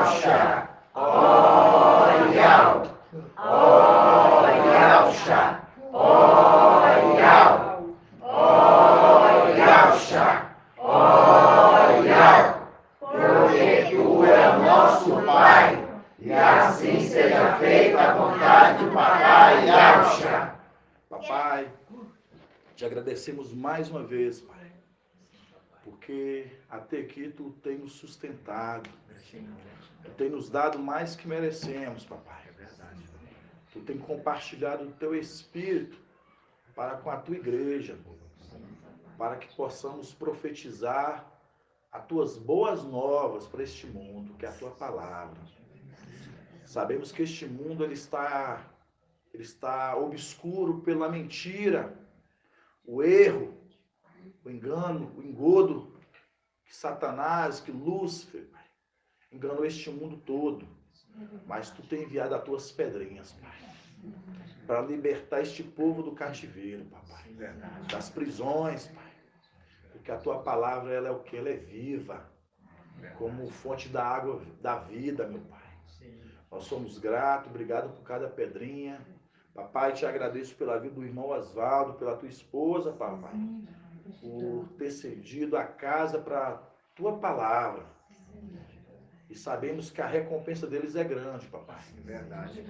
Yahusha, ó Yahusha, ó Yahusha, ó Yahusha, ó Yahusha, ó Yahusha, porque tu é o nosso Pai, e assim seja feita a vontade do Papai Yahusha. Papai, te agradecemos mais uma vez, Pai, porque até aqui tu tem nos sustentado, tu tem nos dado mais que merecemos, Papai. Tu tem compartilhado o teu Espírito para com a tua igreja, para que possamos profetizar as tuas boas novas para este mundo, que é a tua palavra. Sabemos que este mundo ele está obscuro pela mentira, o erro, o engano, o engodo que Satanás, que Lúcifer enganou este mundo todo. Mas tu tem enviado as tuas pedrinhas, Pai, para libertar este povo do cativeiro, Papai, das prisões, Pai. Porque a tua palavra, ela é o que? Ela é viva, como fonte da água da vida, meu Pai. Nós somos gratos, obrigado por cada pedrinha. Papai, te agradeço pela vida do irmão Osvaldo, pela tua esposa, Papai, por ter cedido a casa para a tua palavra. E sabemos que a recompensa deles é grande, Papai. Verdade.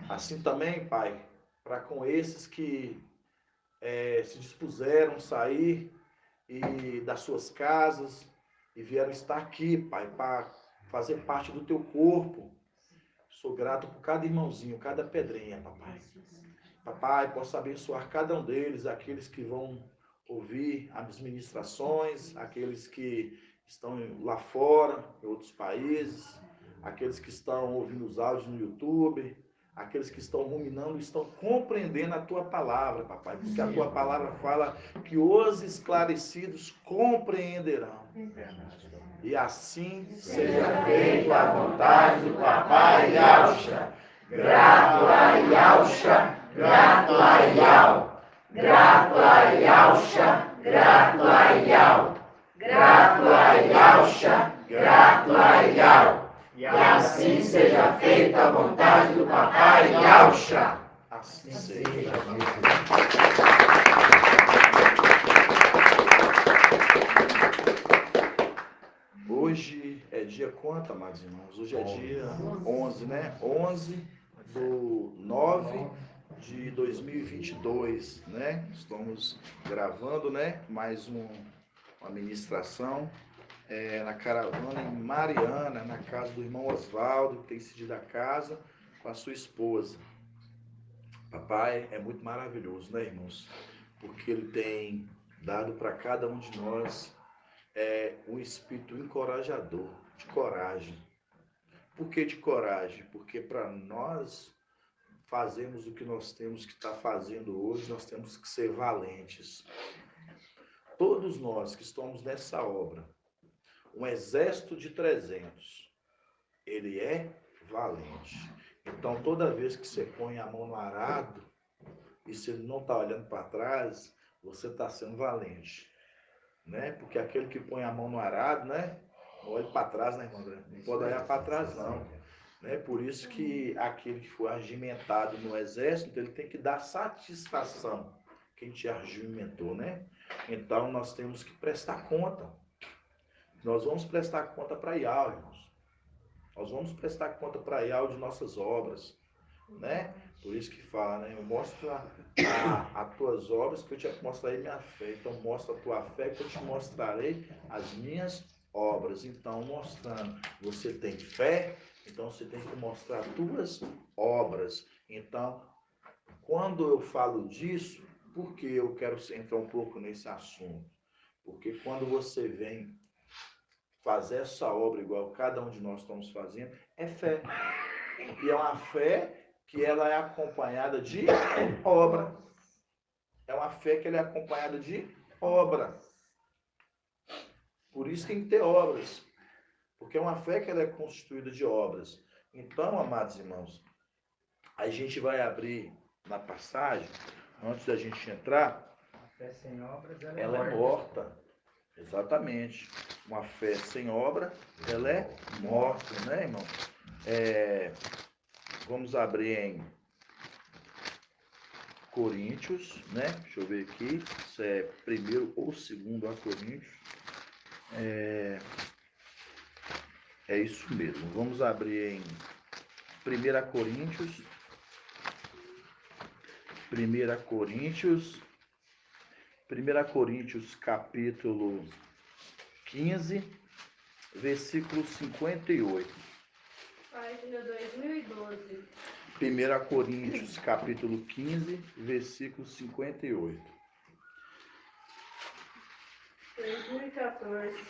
Assim também, Pai, para com esses que se dispuseram a sair das suas casas e vieram estar aqui, Pai, para fazer parte do teu corpo. Sou grato por cada irmãozinho, cada pedrinha, Papai. Papai, possa abençoar cada um deles, aqueles que vão ouvir as ministrações, aqueles que estão lá fora, em outros países, aqueles que estão ouvindo os áudios no YouTube, aqueles que estão ruminando, estão compreendendo a tua palavra, Papai, porque a tua palavra fala que os esclarecidos compreenderão. E assim Seja feita a vontade do Papai Yahusha. Grato a Yahusha, grato a Yahusha, grato a Yahusha, grato a Yahusha, grato a Yahusha, grato a Yahusha. E assim seja feita a vontade do Papai Yahusha. Assim seja. Hoje é dia quanto, amados irmãos? Hoje é dia 11, né? 11/9/2022, né? Estamos gravando, né? Mais uma ministração na caravana em Mariana, na casa do irmão Osvaldo, que tem cedido a casa com a sua esposa. Papai é muito maravilhoso, né, irmãos? Porque ele tem dado para cada um de nós um espírito encorajador, de coragem. Por que de coragem? Porque para nós fazermos o que nós temos que estar fazendo hoje, nós temos que ser valentes. Todos nós que estamos nessa obra, um exército de 300, ele é valente. Então, toda vez que você põe a mão no arado e você não está olhando para trás, você está sendo valente, né? Porque aquele que põe a mão no arado, né? Não olha para trás, né, irmão André? Não pode olhar para trás, não. Né? Por isso que aquele que foi argimentado no exército, ele tem que dar satisfação quem te argimentou, né? Então, nós temos que prestar conta. Nós vamos prestar conta para Yahweh, irmãos. Nós vamos prestar conta para Yahweh de nossas obras, né? Por isso que fala, né? Mostra as tuas obras que eu te mostrarei minha fé. Então, mostra a tua fé que eu te mostrarei as minhas obras. Então, mostrando, você tem fé, então você tem que mostrar as tuas obras. Então, quando eu falo disso, por que eu quero entrar um pouco nesse assunto? Porque quando você vem fazer essa obra igual cada um de nós estamos fazendo, é fé. E é uma fé que ela é acompanhada de obra. É uma fé que ela é acompanhada de obra. Por isso tem que ter obras. Porque é uma fé que ela é constituída de obras. Então, amados irmãos, a gente vai abrir na passagem, antes da gente entrar, A fé sem obras, ela é morta. Exatamente. Uma fé sem obra, ela é morta, né, irmão? Vamos abrir em Coríntios, né? Deixa eu ver aqui se é primeiro ou segundo a Coríntios. É isso mesmo. Vamos abrir em 1 Coríntios. 1 Coríntios. 1 Coríntios, capítulo 15, versículo 58. Página 2012. 1 Coríntios, capítulo 15, versículo 58. 2014.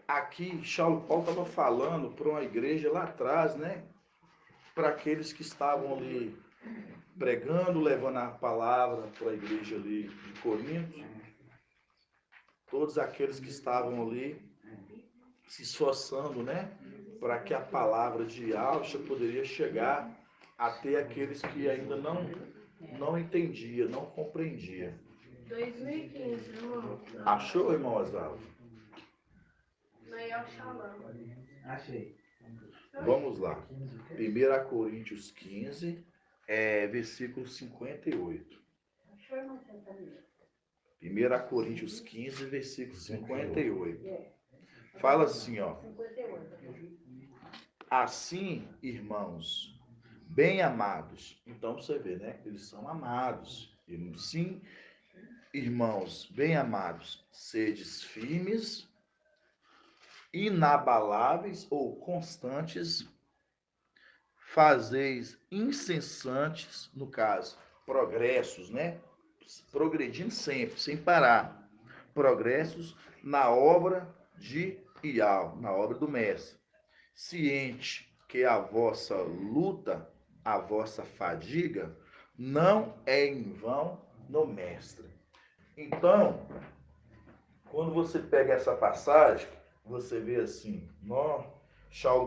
Aqui, Paulo estava falando para uma igreja lá atrás, né? Para aqueles que estavam ali pregando, levando a palavra para a igreja ali de Corinto. Todos aqueles que estavam ali se esforçando, né? Para que a palavra de Yahshua poderia chegar até aqueles que ainda não entendia, não compreendia. 2015, irmão. Achou, irmão Osvaldo? Maior Shalom. Achei. Vamos lá. 1 Coríntios 15, versículo 58. 1 Coríntios 15, versículo 58. Fala assim, ó. Assim, irmãos, bem amados. Então você vê, né? Eles são amados. Sim, irmãos, bem amados, sedes firmes, inabaláveis ou constantes, fazeis incessantes, no caso, progressos, né? Progredindo sempre, sem parar. Progressos na obra de Ial, na obra do Mestre. Ciente que a vossa luta, a vossa fadiga, não é em vão no Mestre. Então, quando você pega essa passagem, você vê assim,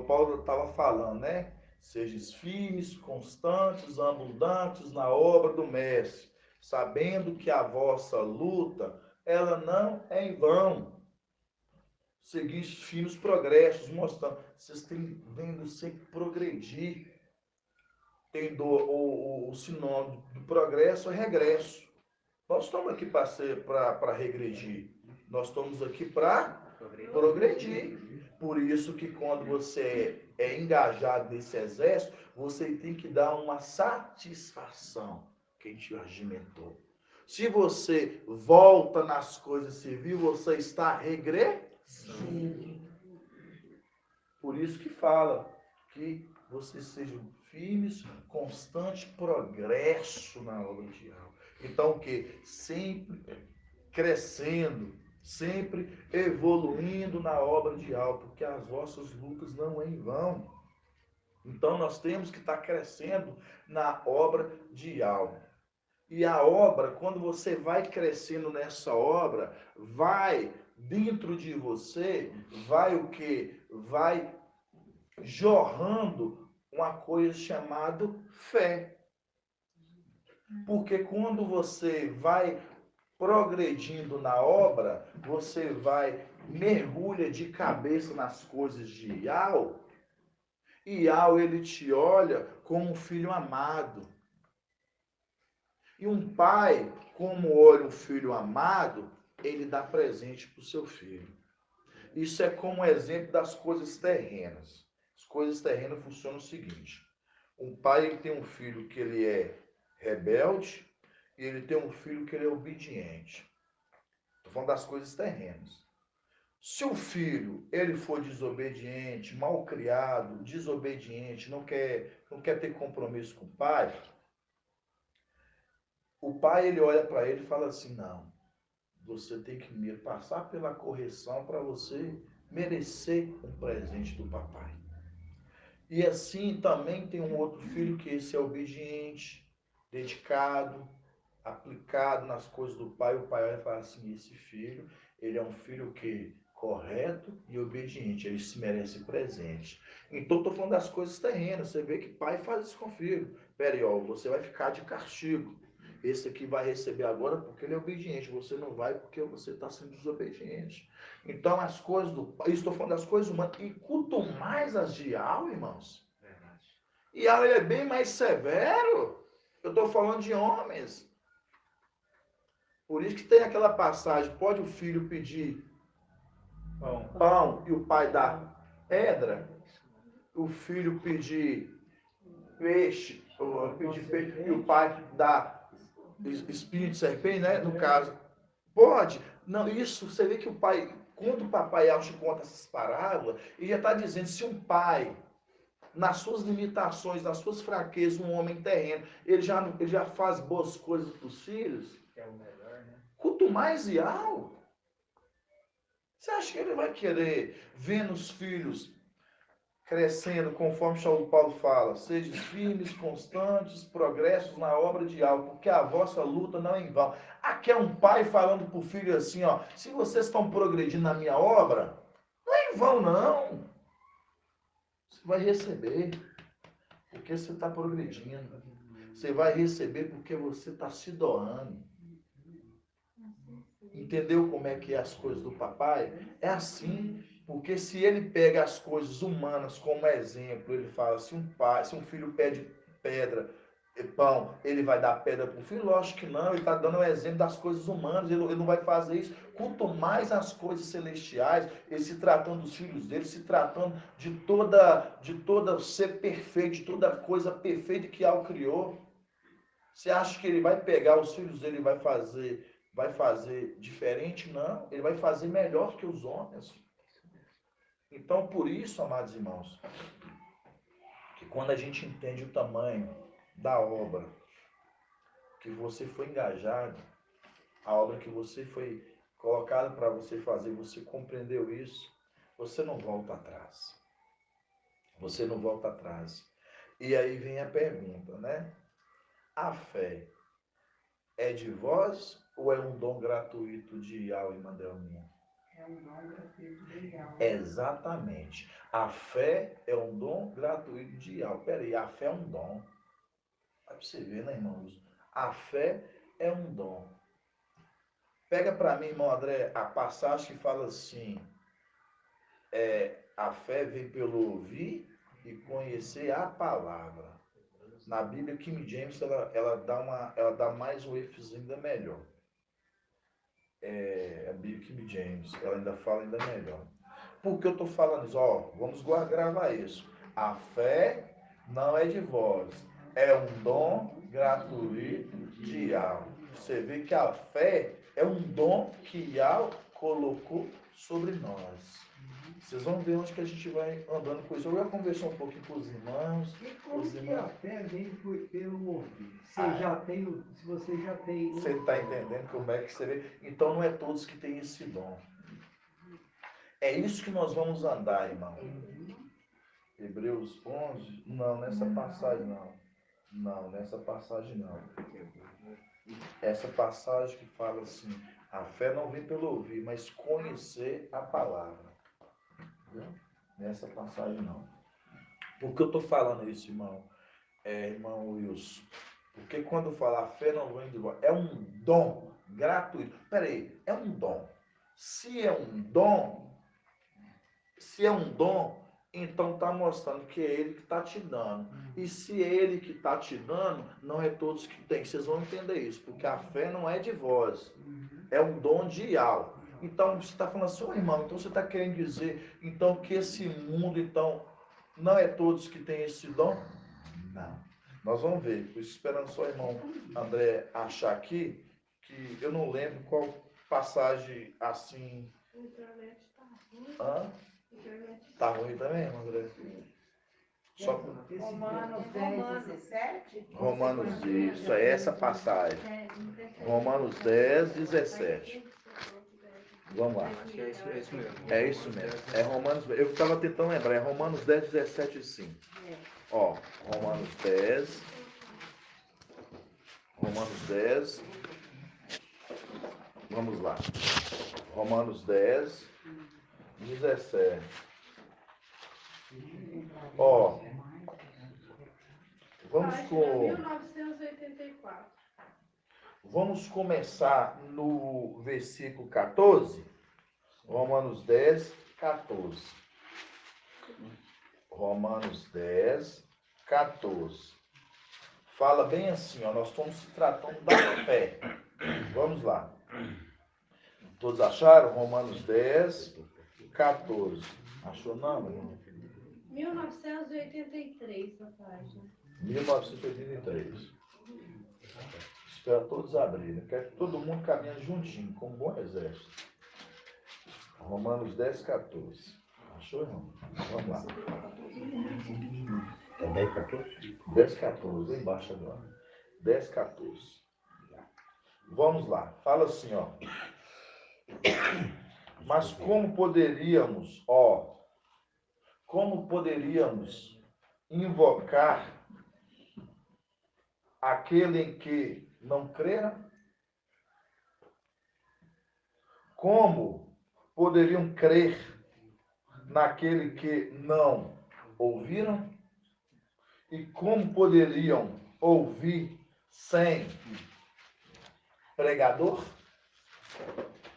Paulo estava falando, né? Sejam firmes, constantes, abundantes na obra do Mestre, sabendo que a vossa luta, ela não é em vão. Seguir finos progressos, mostrando, vocês têm vendo sempre progredir. Tem o sinônimo do progresso é regresso. Nós estamos aqui para regredir. Nós estamos aqui para progredir. Por isso que quando você é engajado nesse exército, você tem que dar uma satisfação quem te regimentou. Se você volta nas coisas civis, você está regredindo. Por isso que fala que vocês sejam firmes, constante progresso na obra de Yahweh. Então, o que? Sempre crescendo, sempre evoluindo na obra de Yahweh, porque as vossas lutas não é em vão. Então, nós temos que estar crescendo na obra de Yahweh. E a obra, quando você vai crescendo nessa obra, vai dentro de você, vai o quê? Vai jorrando uma coisa chamada fé. Porque quando você vai progredindo na obra, você vai mergulha de cabeça nas coisas de Yahweh, e Yahweh ele te olha como um filho amado. E um pai, como olha um filho amado, ele dá presente para o seu filho. Isso é como exemplo das coisas terrenas. As coisas terrenas funcionam o seguinte: um pai ele tem um filho que ele é rebelde e ele tem um filho que ele é obediente. Estou falando das coisas terrenas. Se o filho ele for desobediente, mal criado, desobediente, não quer ter compromisso com o pai ele olha para ele e fala assim: não, você tem que me passar pela correção para você merecer um presente do papai. E assim também tem um outro filho que esse é obediente, dedicado, aplicado nas coisas do pai. O pai olha e fala assim: esse filho, ele é um filho que correto e obediente, ele se merece presente. Então estou falando das coisas terrenas. Você vê que pai faz isso com o filho. Peraí, ó, você vai ficar de castigo. Esse aqui vai receber agora porque ele é obediente. Você não vai porque você está sendo desobediente. Então, as coisas do Pai, estou falando das coisas humanas, e quanto mais as de Yahweh, irmãos. E Yahweh é bem mais severo. Eu estou falando de homens. Por isso que tem aquela passagem, pode o filho pedir pão e o pai dar pedra? O filho pedir peixe, ou pedir peixe e o pai dá espinho de serpente, né? No caso, pode. Não, isso, você vê que o pai, quando o papai Alcho conta essas parábolas, ele já está dizendo, se um pai, nas suas limitações, nas suas fraquezas, um homem terreno, ele já faz boas coisas para os filhos, É o melhor, né? quanto mais Iau, você acha que ele vai querer ver nos filhos crescendo, conforme Saulo Paulo fala, sejam firmes, constantes, progressos na obra de algo, porque a vossa luta não é em vão. Aqui é um pai falando para o filho assim, ó, se vocês estão progredindo na minha obra, não é em vão não. Você vai receber, porque você está progredindo. Você vai receber porque você está se doando. Entendeu como é que é as coisas do papai? É assim. Porque se ele pega as coisas humanas como exemplo, ele fala, se um filho pede pedra, pão, ele vai dar pedra para o filho? Lógico que não, ele está dando um exemplo das coisas humanas, ele não vai fazer isso. Quanto mais as coisas celestiais, ele se tratando dos filhos dele, se tratando de toda ser perfeito, de toda coisa perfeita que Al criou. Você acha que ele vai pegar os filhos dele e vai fazer diferente? Não, ele vai fazer melhor que os homens. Então, por isso, amados irmãos, que quando a gente entende o tamanho da obra que você foi engajado, a obra que você foi colocada para você fazer, você compreendeu isso, você não volta atrás. Você não volta atrás. E aí vem a pergunta, né? A fé é de vós ou é um dom gratuito de Yahweh e Mandelminha? É um dom gratuito de Yahweh. Exatamente. A fé é um dom gratuito de Yahweh. Peraí, a fé é um dom. Vai pra você ver, né, irmãos? A fé é um dom. Pega para mim, irmão André, a passagem que fala assim, a fé vem pelo ouvir e conhecer a palavra. Na Bíblia, King James, ela dá mais um ênfase ainda melhor. A Bíblia King James, ela ainda fala ainda melhor. Por que eu estou falando isso? Vamos gravar isso. A fé não é de vós, é um dom gratuito de Yahweh. Você vê que a fé é um dom que Yahweh colocou sobre nós. Vocês vão ver onde que a gente vai andando com isso. Eu já conversei um pouquinho com os irmãos. E como que a fé vem pelo ouvir? Se você já tem... Você está entendendo como é que você vê? Então não é todos que têm esse dom. É isso que nós vamos andar, irmão. Hebreus 11? Não, nessa passagem não. Não, nessa passagem não. Essa passagem que fala assim, a fé não vem pelo ouvir, mas conhecer a palavra. Entendeu? Nessa passagem não. Por que eu estou falando isso, irmão? Irmão Wilson. Porque quando fala a fé não vem de vós, é um dom gratuito. Peraí, é um dom. Se é um dom, então está mostrando que é ele que está te dando. E se é ele que está te dando, não é todos que têm. Vocês vão entender isso, porque a fé não é de vós, é um dom de Yahweh. Então você está falando assim, irmão, então você está querendo dizer então que esse mundo, então, não é todos que têm esse dom? Não. Nós vamos ver. Estou esperando só o irmão André achar aqui, que eu não lembro qual passagem assim. A internet tá ruim. Hã? Tá ruim também, André? Só Romanos 10, 17. Romanos, isso, é essa passagem. Romanos 10, 17. Vamos lá. Acho que é isso mesmo. É isso mesmo. É Romanos, eu estava tentando lembrar, é Romanos 10, 17 sim. Ó, Romanos 10. Romanos 10. Vamos lá. Romanos 10, 17. Ó, vamos Página com... 1984. Vamos começar no versículo 14. Romanos 10, 14. Romanos 10, 14. Fala bem assim, ó, nós estamos se tratando da fé. Vamos lá. Todos acharam? Romanos 10, 14. Achou não, meu irmão? 1983, a página. 1983. Espero todos abrirem. Quero que todo mundo caminhe juntinho, como um bom exército. Romanos 10, 14. Achou, irmão? Vamos lá. É 10, 14? 10, 14. Aí embaixo agora. 10, 14. Vamos lá. Fala assim, ó. Mas como poderíamos invocar aquele em que não creram? Como poderiam crer naquele que não ouviram? E como poderiam ouvir sem pregador?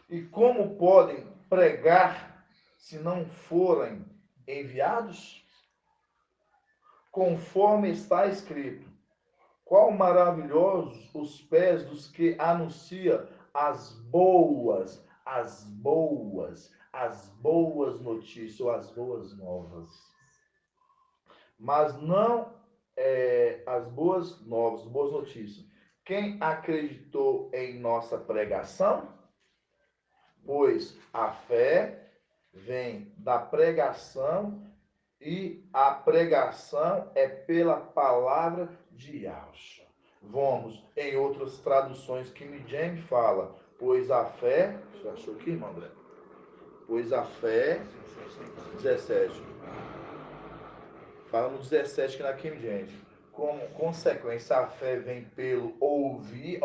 E como podem pregar se não forem enviados? Conforme está escrito: qual maravilhosos os pés dos que anunciam as boas notícias ou as boas novas. Mas não as boas novas, boas notícias. Quem acreditou em nossa pregação? Pois a fé vem da pregação e a pregação é pela palavra de Yahshua. Vamos em outras traduções que King fala, pois a fé, você achou aqui, irmão André? Pois a fé, 17. Fala no 17 que na King James. Como consequência, a fé vem pelo ouvir,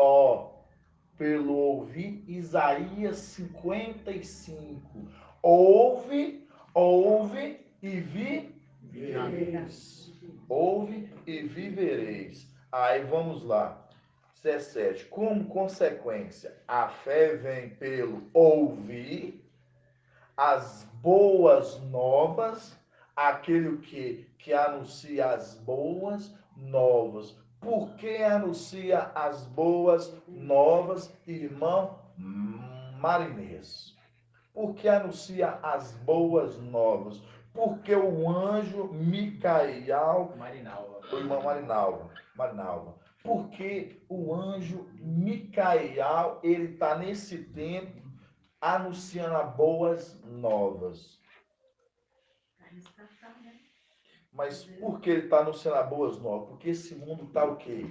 pelo ouvir Isaías 55. Ouve e vivereis. Ouve e vivereis. Aí vamos lá. 17. Como consequência, a fé vem pelo ouvir as boas novas, aquele que anuncia as boas novas. Por que anuncia as boas novas, irmão Marinês? Por que anuncia as boas novas? Porque o anjo Micael, o irmão Marinalva. Porque o anjo Micael, ele está nesse tempo anunciando as boas novas. Mas por que ele está anunciando as boas novas? Porque esse mundo está o quê?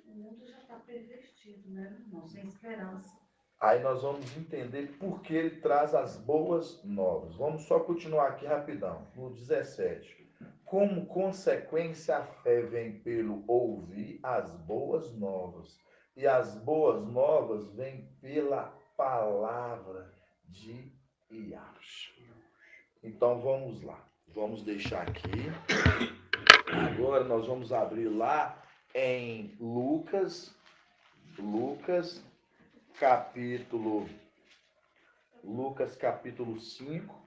O mundo já está pervertido, né, irmão? Sem esperança. Aí nós vamos entender por que ele traz as boas novas. Vamos só continuar aqui rapidão, no 17. Como consequência, a fé vem pelo ouvir as boas novas. E as boas novas vêm pela palavra de Yahshua. Então vamos lá. Vamos deixar aqui. Agora nós vamos abrir lá em Lucas capítulo 5.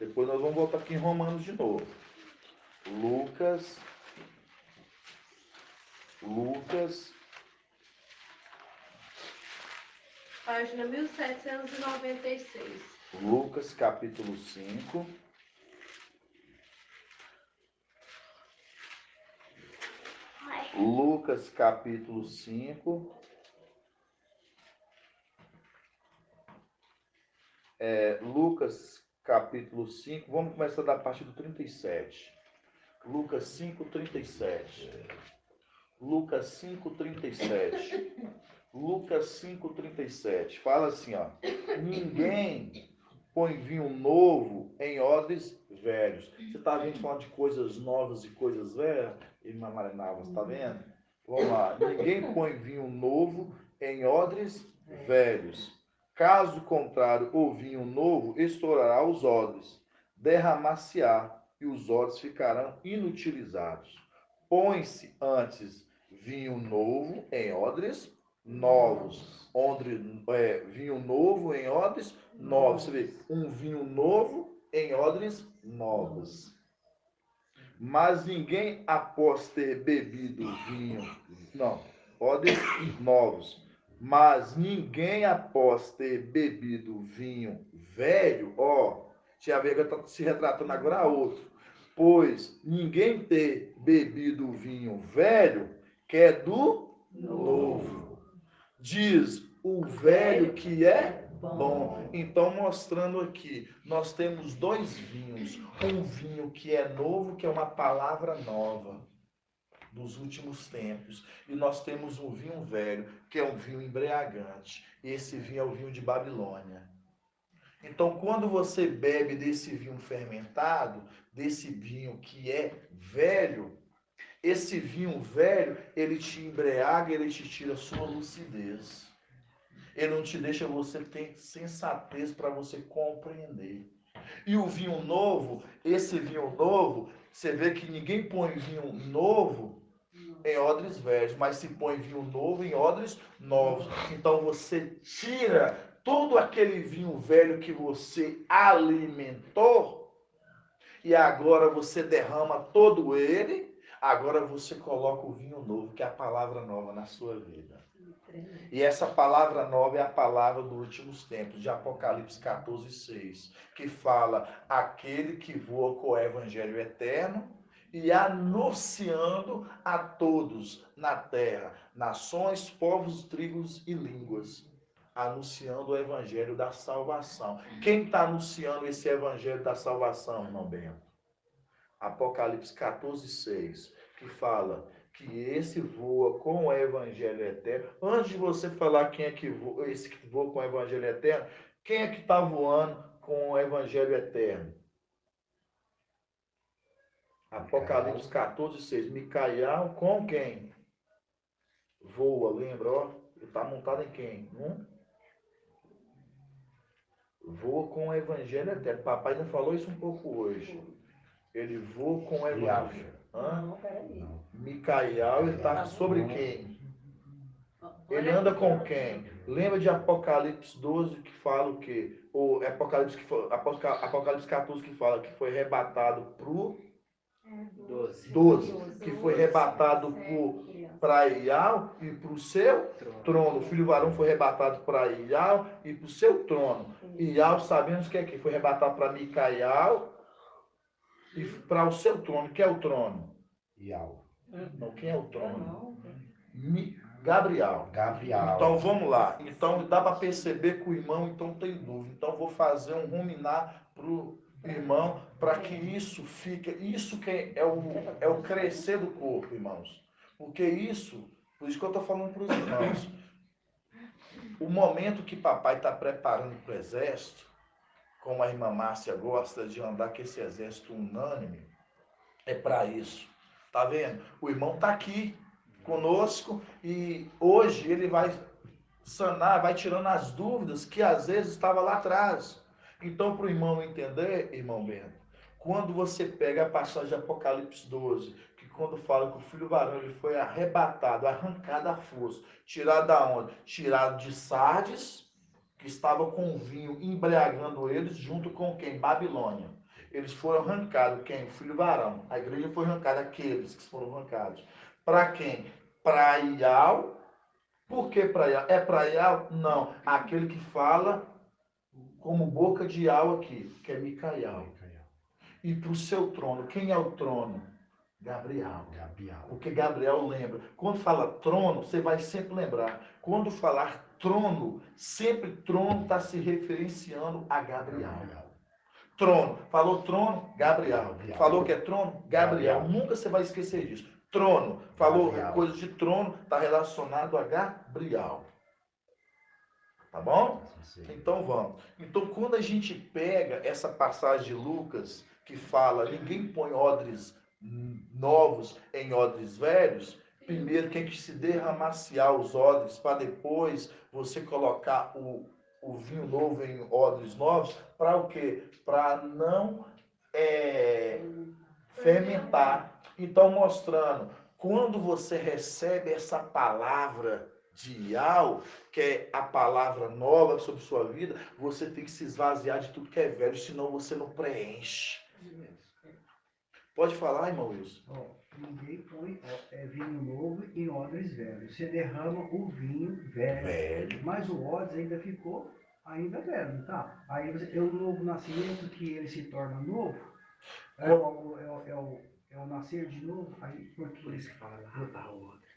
Depois nós vamos voltar aqui em Romanos de novo. Lucas Página 1796. Lucas capítulo 5. Lucas capítulo 5. Lucas capítulo 5. Vamos começar da parte do 37. Lucas 5, 37. Lucas 5, 37. Lucas 5, 37. Fala assim, ó. Ninguém põe vinho novo em odres velhos. Você está vendo falando de coisas novas e coisas velhas? Irmã Marinalva, você está vendo? Vamos lá. Ninguém põe vinho novo em odres velhos. Caso contrário, o vinho novo estourará os odres, derramar-se-á e os odres ficarão inutilizados. põe-se antes vinho novo em odres novos. Vinho novo em odres novos. Você vê, um vinho novo em odres novos. Mas ninguém, após ter bebido vinho, não, odres novos. Mas ninguém, após ter bebido vinho velho, Tia Veiga está se retratando agora a outro. Pois ninguém ter bebido vinho velho quer do novo. Diz o velho que é bom. Então, mostrando aqui, nós temos dois vinhos. Um vinho que é novo, que é uma palavra nova dos últimos tempos. E nós temos um vinho velho, que é um vinho embriagante. E esse vinho é o vinho de Babilônia. Então, quando você bebe desse vinho fermentado, desse vinho que é velho, esse vinho velho, ele te embriaga, ele te tira a sua lucidez. Ele não te deixa você ter sensatez para você compreender. E o vinho novo, esse vinho novo, você vê que ninguém põe vinho novo em odres velhos, mas se põe vinho novo em odres novos. Então você tira todo aquele vinho velho que você alimentou e agora você derrama todo ele, agora você coloca o vinho novo, que é a palavra nova na sua vida. E essa palavra nova é a palavra dos últimos tempos, de Apocalipse 14, 6, que fala aquele que voa com o evangelho eterno e anunciando a todos na terra, nações, povos, tribos e línguas, anunciando o evangelho da salvação. Quem está anunciando esse evangelho da salvação, irmão Bento? Apocalipse 14, 6, que fala que esse voa com o evangelho eterno. Antes de você falar quem é que voa, esse que voa com o evangelho eterno, quem é que está voando com o evangelho eterno? Apocalipse 14, 6. Micael com quem? Voa, lembra? Ele está montado em quem? Voa com o evangelho eterno. Papai ainda falou isso um pouco hoje. Ele voa com o evangelho. Micael, ele está sobre quem? Ele anda com quem? Lembra de Apocalipse 12 que fala o quê? Ou Apocalipse 14 que fala que foi arrebatado pro 12, que foi arrebatado para Ial e para o seu trono. O filho varão foi arrebatado para Ial e para o seu trono. Ial, sabemos que é que foi arrebatado para Micael e para o seu trono. Quem é o trono? Ial. Não, quem é o trono? Gabriel. Então vamos lá. Então dá para perceber que o irmão então tem dúvida. Então vou fazer um ruminar para o irmão para que isso fique. Isso que é o crescer do corpo, irmãos. Porque isso, por isso que eu estou falando para os irmãos. O momento que papai está preparando para o exército, como a irmã Márcia gosta de andar com esse exército unânime, é para isso. Tá vendo? O irmão está aqui conosco e hoje ele vai sanar, vai tirando as dúvidas que às vezes estava lá atrás. Então, para o irmão entender, irmão Bento, quando você pega a passagem de Apocalipse 12, que quando fala que o filho varão ele foi arrebatado, arrancado à força, tirado da onde? Tirado de Sardes, que estava com vinho embriagando eles, junto com quem? Babilônia. Eles foram arrancados, quem? O filho varão. A igreja foi arrancada, aqueles que foram arrancados. Para quem? Para Ial. Por que para Ial? É para Ial? Não. Aquele que fala como boca de Ial aqui, que é Micael. E para o seu trono. Quem é o trono? Gabriel. Porque Gabriel lembra. Quando fala trono, você vai sempre lembrar. Quando falar trono, sempre trono está se referenciando a Gabriel. Trono. Falou trono? Gabriel. Falou que é trono? Gabriel. Nunca você vai esquecer disso. Trono. Falou coisa de trono, está relacionado a Gabriel. Tá bom? Então vamos. Então quando a gente pega essa passagem de Lucas, que fala, ninguém põe odres novos em odres velhos, primeiro tem que se derramaciar os odres, para depois você colocar o vinho novo em odres novos, para o quê? Para não fermentar. Então, mostrando Quando você recebe essa palavra de Yau, que é a palavra nova sobre sua vida, você tem que se esvaziar de tudo que é velho, senão você não preenche. Pode falar, irmão Wilson. Ninguém põe vinho novo em odres velhos. Você derrama o vinho velho. Mas o odres ainda ficou ainda velho, não tá? Aí é o novo nascimento que ele se torna novo. É o nascer de novo. Aí, por isso que fala lavar o odre.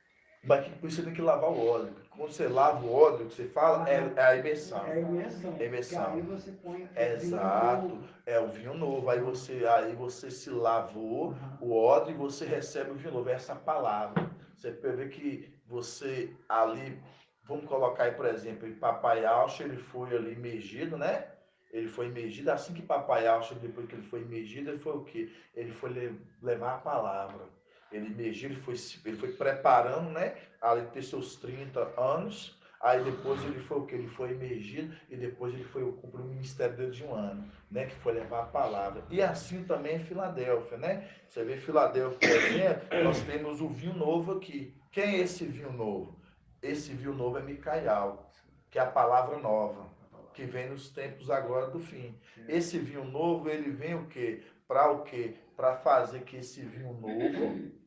Mas por isso você tem que lavar o óleo. Quando você lava o óleo, que você fala, é a imersão. É a imersão. Imersão. Aí você põe Exato. É o vinho novo. Aí você se lavou o odre e você recebe o vinho novo. É essa palavra. Você vê que você ali, vamos colocar aí, por exemplo, Papai Alcha, ele foi ali imergido, né? Ele foi imergido. Assim que Papai Alcha, depois que ele foi imergido, ele foi o quê? Ele foi levar a palavra. Ele emergiu, ele foi preparando, né? Ali ter seus 30 anos. Aí depois ele foi o que? Ele foi emergido e depois ele foi cumprir o ministério dele de 1 ano, né? Que foi levar a palavra. E assim também em Filadélfia, né? Você vê Filadélfia, por exemplo, nós temos o vinho novo aqui. Quem é esse vinho novo? Esse vinho novo é Micaial, que é a palavra nova, que vem nos tempos agora do fim. Esse vinho novo, ele vem o quê? Para o quê? Para fazer que esse vinho novo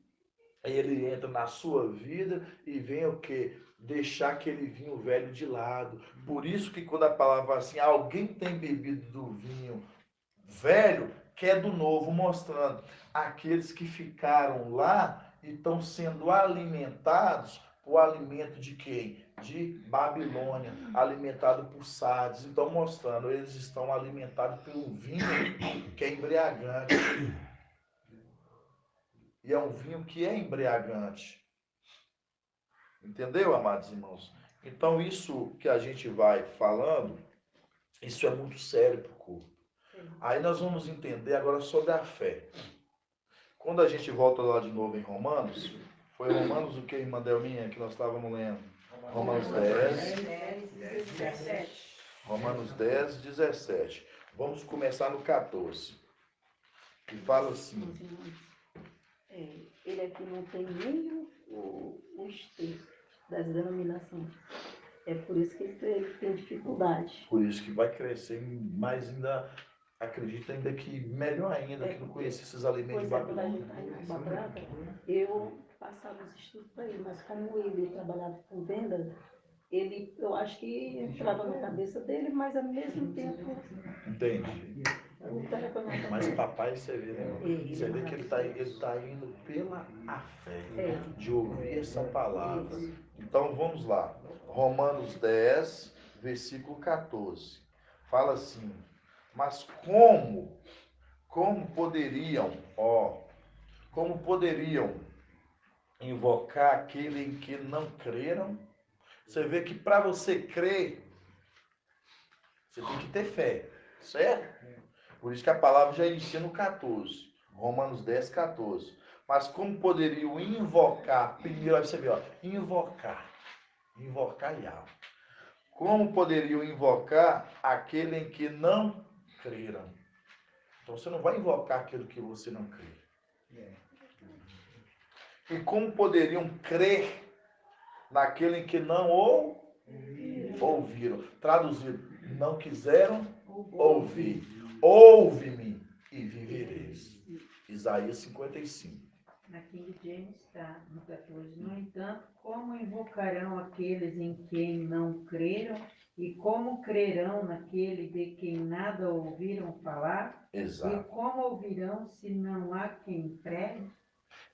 ele entra na sua vida e vem o quê? Deixar aquele vinho velho de lado. Por isso que quando a palavra fala assim, alguém tem bebido do vinho velho, que é do novo, mostrando aqueles que ficaram lá e estão sendo alimentados, o alimento de quem? De Babilônia, alimentado por Sardes. Então mostrando, eles estão alimentados por um vinho que é embriagante. E é um vinho que é embriagante. Entendeu, amados irmãos? Então, isso que a gente vai falando, isso é muito sério para o culto. Aí nós vamos entender agora sobre a fé. Quando a gente volta lá de novo em Romanos, foi Romanos o que, irmã Delminha, que nós estávamos lendo? Romanos 10, 17. Romanos 10, 17. Vamos começar no 14. Que fala assim. Ele aqui não tem nem os textos das denominações. É por isso que ele tem dificuldade. Por isso que vai crescer mais ainda, acredito ainda que melhor ainda, que não conhecia esses alimentos de Pois é, quando a gente Babilônia. está indo para Prata, eu passava os estudos para ele, mas como ele trabalhava com venda, eu acho que entrava na cabeça dele, mas ao mesmo tempo Entendi. eu não estava com a Mas papai, você vê, né? Ele Você vê que ele tá indo pela a fé, de ouvir essa palavra. Então vamos lá. Romanos 10, versículo 14. Fala assim: mas como poderiam invocar aquele em que não creram? Você vê que para você crer, você tem que ter fé, certo? Por isso que a palavra já inicia no 14. Romanos 10, 14. Mas como poderiam invocar, primeiro aí você vê, ó, invocar Yahweh. Como poderiam invocar aquele em que não creram? Então você não vai invocar aquilo que você não crê. E como poderiam crer naquele em que não ouviram? Traduzido, não quiseram ouvir. Ouve-me e vivereis. Isaías 55. Na King James está no 14. No entanto, como invocarão aqueles em quem não creram? E como crerão naquele de quem nada ouviram falar? Exato. E como ouvirão se não há quem pregue?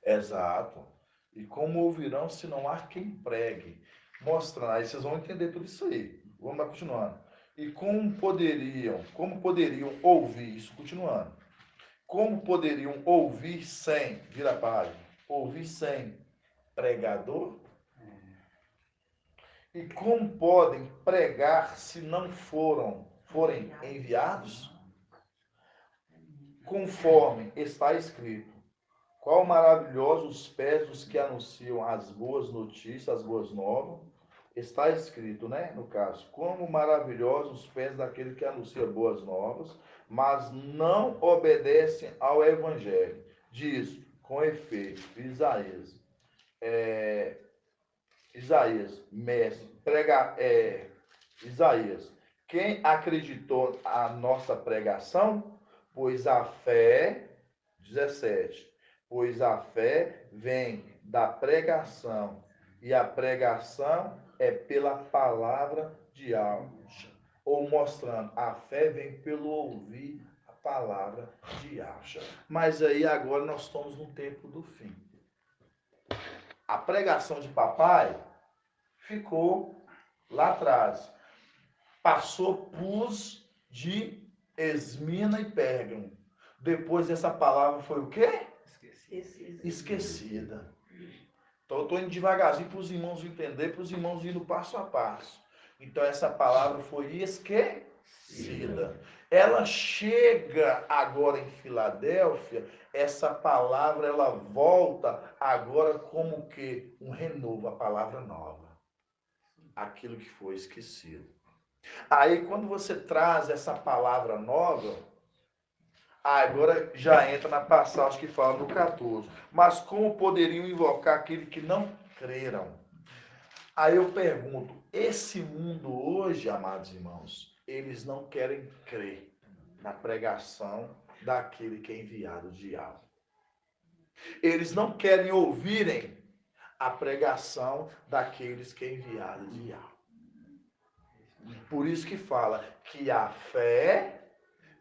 Exato. E como ouvirão se não há quem pregue? Mostrando, aí vocês vão entender tudo isso aí. Vamos lá continuando. E como poderiam ouvir, isso continuando. Como poderiam ouvir sem, vira a página, ouvir sem pregador? E como podem pregar se não forem enviados? Conforme está escrito, qual maravilhosos os pés dos que anunciam as boas notícias, as boas novas. Está escrito, né, no caso, como maravilhosos os pés daquele que anuncia boas novas, mas não obedecem ao evangelho. Diz, com efeito, Isaías, Isaías, mestre, Isaías, quem acreditou a nossa pregação? Pois a fé, 17, pois a fé vem da pregação, e a pregação é pela palavra de Alcha. Ou mostrando, a fé vem pelo ouvir a palavra de Alcha. Mas aí agora nós estamos no tempo do fim. A pregação de papai ficou lá atrás. Passou pus de Esmina e Pérgamo. Depois essa palavra foi o quê? Esquecida. Então eu estou indo devagarzinho para os irmãos entender, para os irmãos indo passo a passo. Então essa palavra foi esquecida. Ela chega agora em Filadélfia, essa palavra ela volta agora como que um renovo, a palavra nova. Aquilo que foi esquecido. Aí quando você traz essa palavra nova, agora já entra na passagem que fala no 14. Mas como poderiam invocar aquele que não creram? Aí eu pergunto, esse mundo hoje, amados irmãos, eles não querem crer na pregação daquele que é enviado de Yahweh. Eles não querem ouvirem a pregação daqueles que é enviado de Yahweh. Por isso que fala que a fé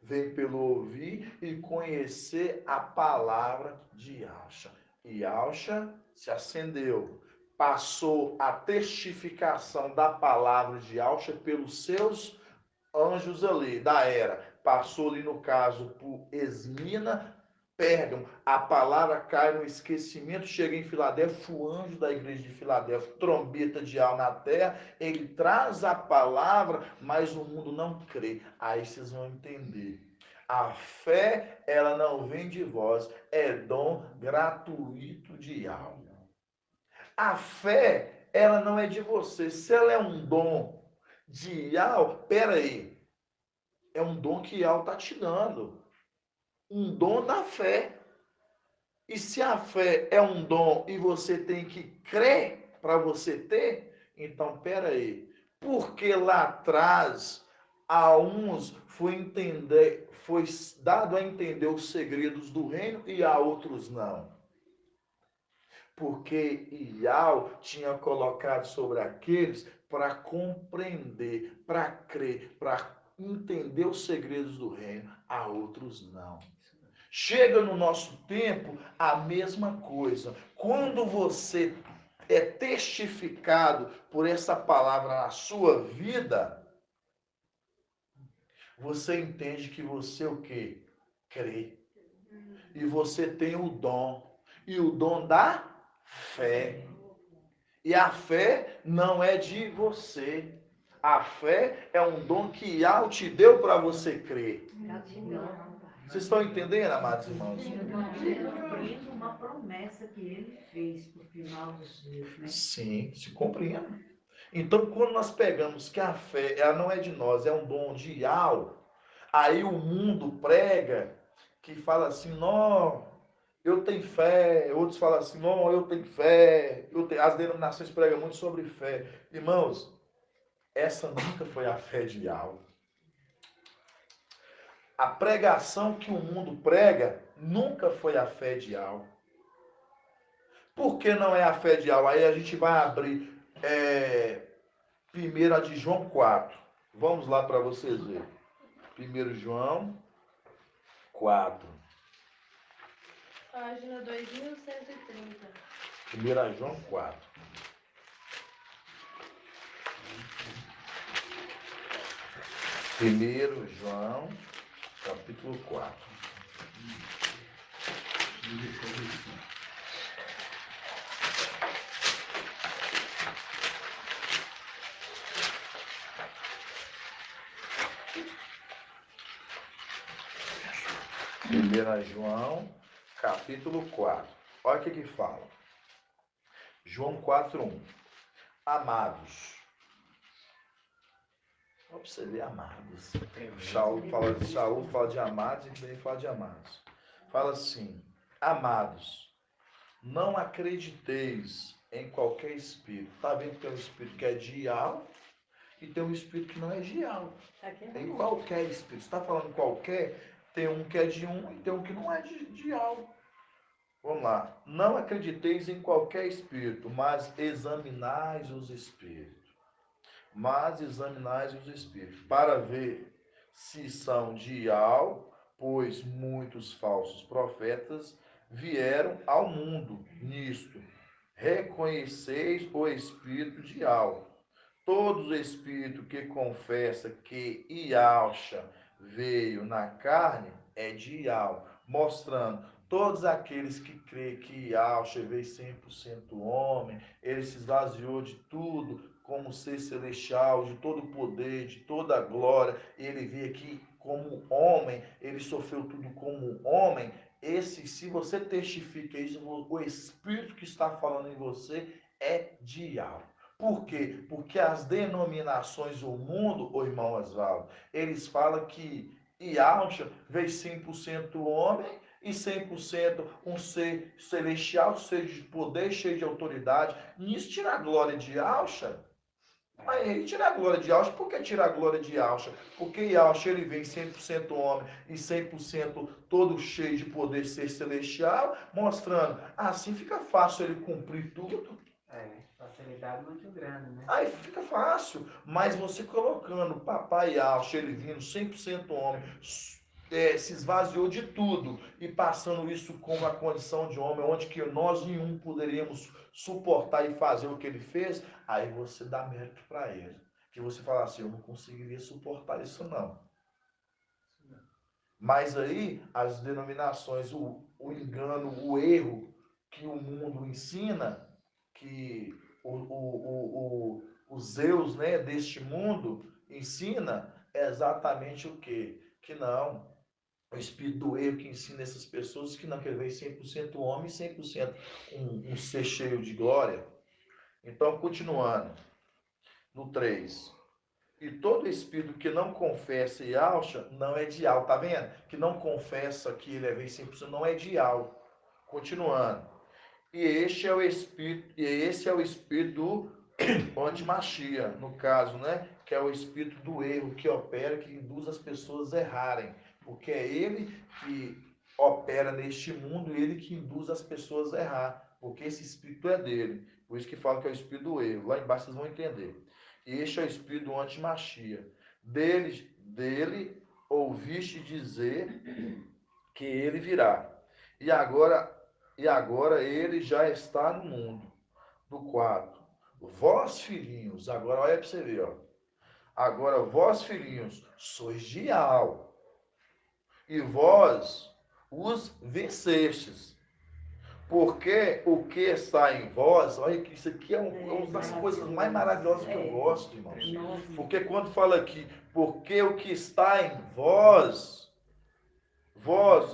vem pelo ouvir e conhecer a palavra de Alcha. E Alcha se acendeu, passou a testificação da palavra de Alcha pelos seus anjos ali, da era. Passou ali, no caso, por Esmina, Pérgamo. A palavra cai no esquecimento, chega em Filadélfia, o anjo da igreja de Filadélfia, trombeta de alma na terra, ele traz a palavra, mas o mundo não crê. Aí vocês vão entender. A fé, ela não vem de vós, é dom gratuito de alma. A fé, ela não é de você. Se ela é um dom de Yahweh, peraí, é um dom que Yahweh está te dando. Um dom da fé. E se a fé é um dom e você tem que crer para você ter, então peraí, porque lá atrás a uns foi dado a entender os segredos do reino e a outros não? Porque Yahweh tinha colocado sobre aqueles para compreender, para crer, para entender os segredos do reino, a outros não. Chega no nosso tempo a mesma coisa. Quando você é testificado por essa palavra na sua vida, você entende que você o quê? Crê. E você tem o dom. E o dom da fé. E a fé não é de você. A fé é um dom que Yahweh te deu para você crer. Vocês estão entendendo, amados irmãos? Cumprindo uma promessa que ele fez para o final dos dias, né? Sim, se compreende. Então, quando nós pegamos que a fé, ela não é de nós, é um dom de Yahweh, aí o mundo prega que fala assim, não, eu tenho fé. Outros falam assim, não, eu tenho fé. As denominações pregam muito sobre fé. Irmãos, essa nunca foi a fé de Yahweh. A pregação que o mundo prega nunca foi a fé de Yahweh. Por que não é a fé de Yahweh? Aí a gente vai abrir 1 de João 4. Vamos lá para vocês verem. 1 João 4. Página 2130. 1 João 4. Primeiro João, capítulo 4. Primeira João, capítulo 4. Olha o que fala. João 4:1. Amados. Olha para você ver, amados. Shaul fala de amados e também fala de amados. Fala assim, amados, Não acrediteis em qualquer espírito. Está vendo que tem um espírito que é de Ial e tem um espírito que não é de Ial. Aqui Em não. qualquer espírito. Você está falando qualquer, tem um que é de um e tem um que não é de Ial. Vamos lá. Não acrediteis em qualquer espírito, mas examinais os espíritos. Mas examinais os espíritos, para ver se são de Ial, pois muitos falsos profetas vieram ao mundo nisto. Reconheceis o espírito de Ial. Todo espírito que confessa que Ialcha veio na carne é de Ial, mostrando todos aqueles que creem que Ialcha veio 100% homem, ele se esvaziou de tudo como ser celestial, de todo o poder, de toda a glória, ele veio aqui como homem, ele sofreu tudo como homem. Esse, se você testifica isso, o espírito que está falando em você é de Ial. Por quê? Porque as denominações do mundo, o irmão Oswaldo, eles falam que Yahshua veio 100% homem e 100% um ser celestial, cheio de poder, cheio de autoridade. Nisso tira a glória de Yahshua. Mas ele tira a glória de Yahshua. Por que tira a glória de Yahshua? Porque Yahshua ele vem 100% homem e 100% todo cheio de poder, ser celestial, mostrando, assim fica fácil ele cumprir tudo. Facilidade muito grande, né? Aí fica fácil, mas você colocando papai Alcho, ele vindo 100% homem, se esvaziou de tudo e passando isso como a condição de homem, onde que nós nenhum poderíamos suportar e fazer o que ele fez, aí você dá mérito para ele. Que você fala assim, eu não conseguiria suportar isso não. Mas aí as denominações, o engano, o erro que o mundo ensina, que o Zeus, né, deste mundo ensina é exatamente o quê? Que não, o espírito do erro que ensina essas pessoas que não, que ele veio 100% homem, 100% um ser cheio de glória. Então, continuando, no 3. E todo espírito que não confessa Yahshua não é de Yahweh, tá vendo? Que não confessa que ele é veio 100% não é de Yahweh. Continuando. E este é o espírito, e esse é o espírito do antimachia, no caso, né? Que é o espírito do erro que opera, que induz as pessoas a errarem. Porque é ele que opera neste mundo, ele que induz as pessoas a errar. Porque esse espírito é dele. Por isso que fala que é o espírito do erro. Lá embaixo vocês vão entender. E este é o espírito do antimachia. Dele ouviste dizer que ele virá. E agora ele já está no mundo. Do 4. Vós, filhinhos, agora olha para você ver, ó. Agora vós, filhinhos, sois de Ial, e vós os vencestes. Porque o que está em vós, olha que isso aqui é uma das coisas mais maravilhosas que eu gosto, irmãos. Porque quando fala aqui, porque o que está em vós,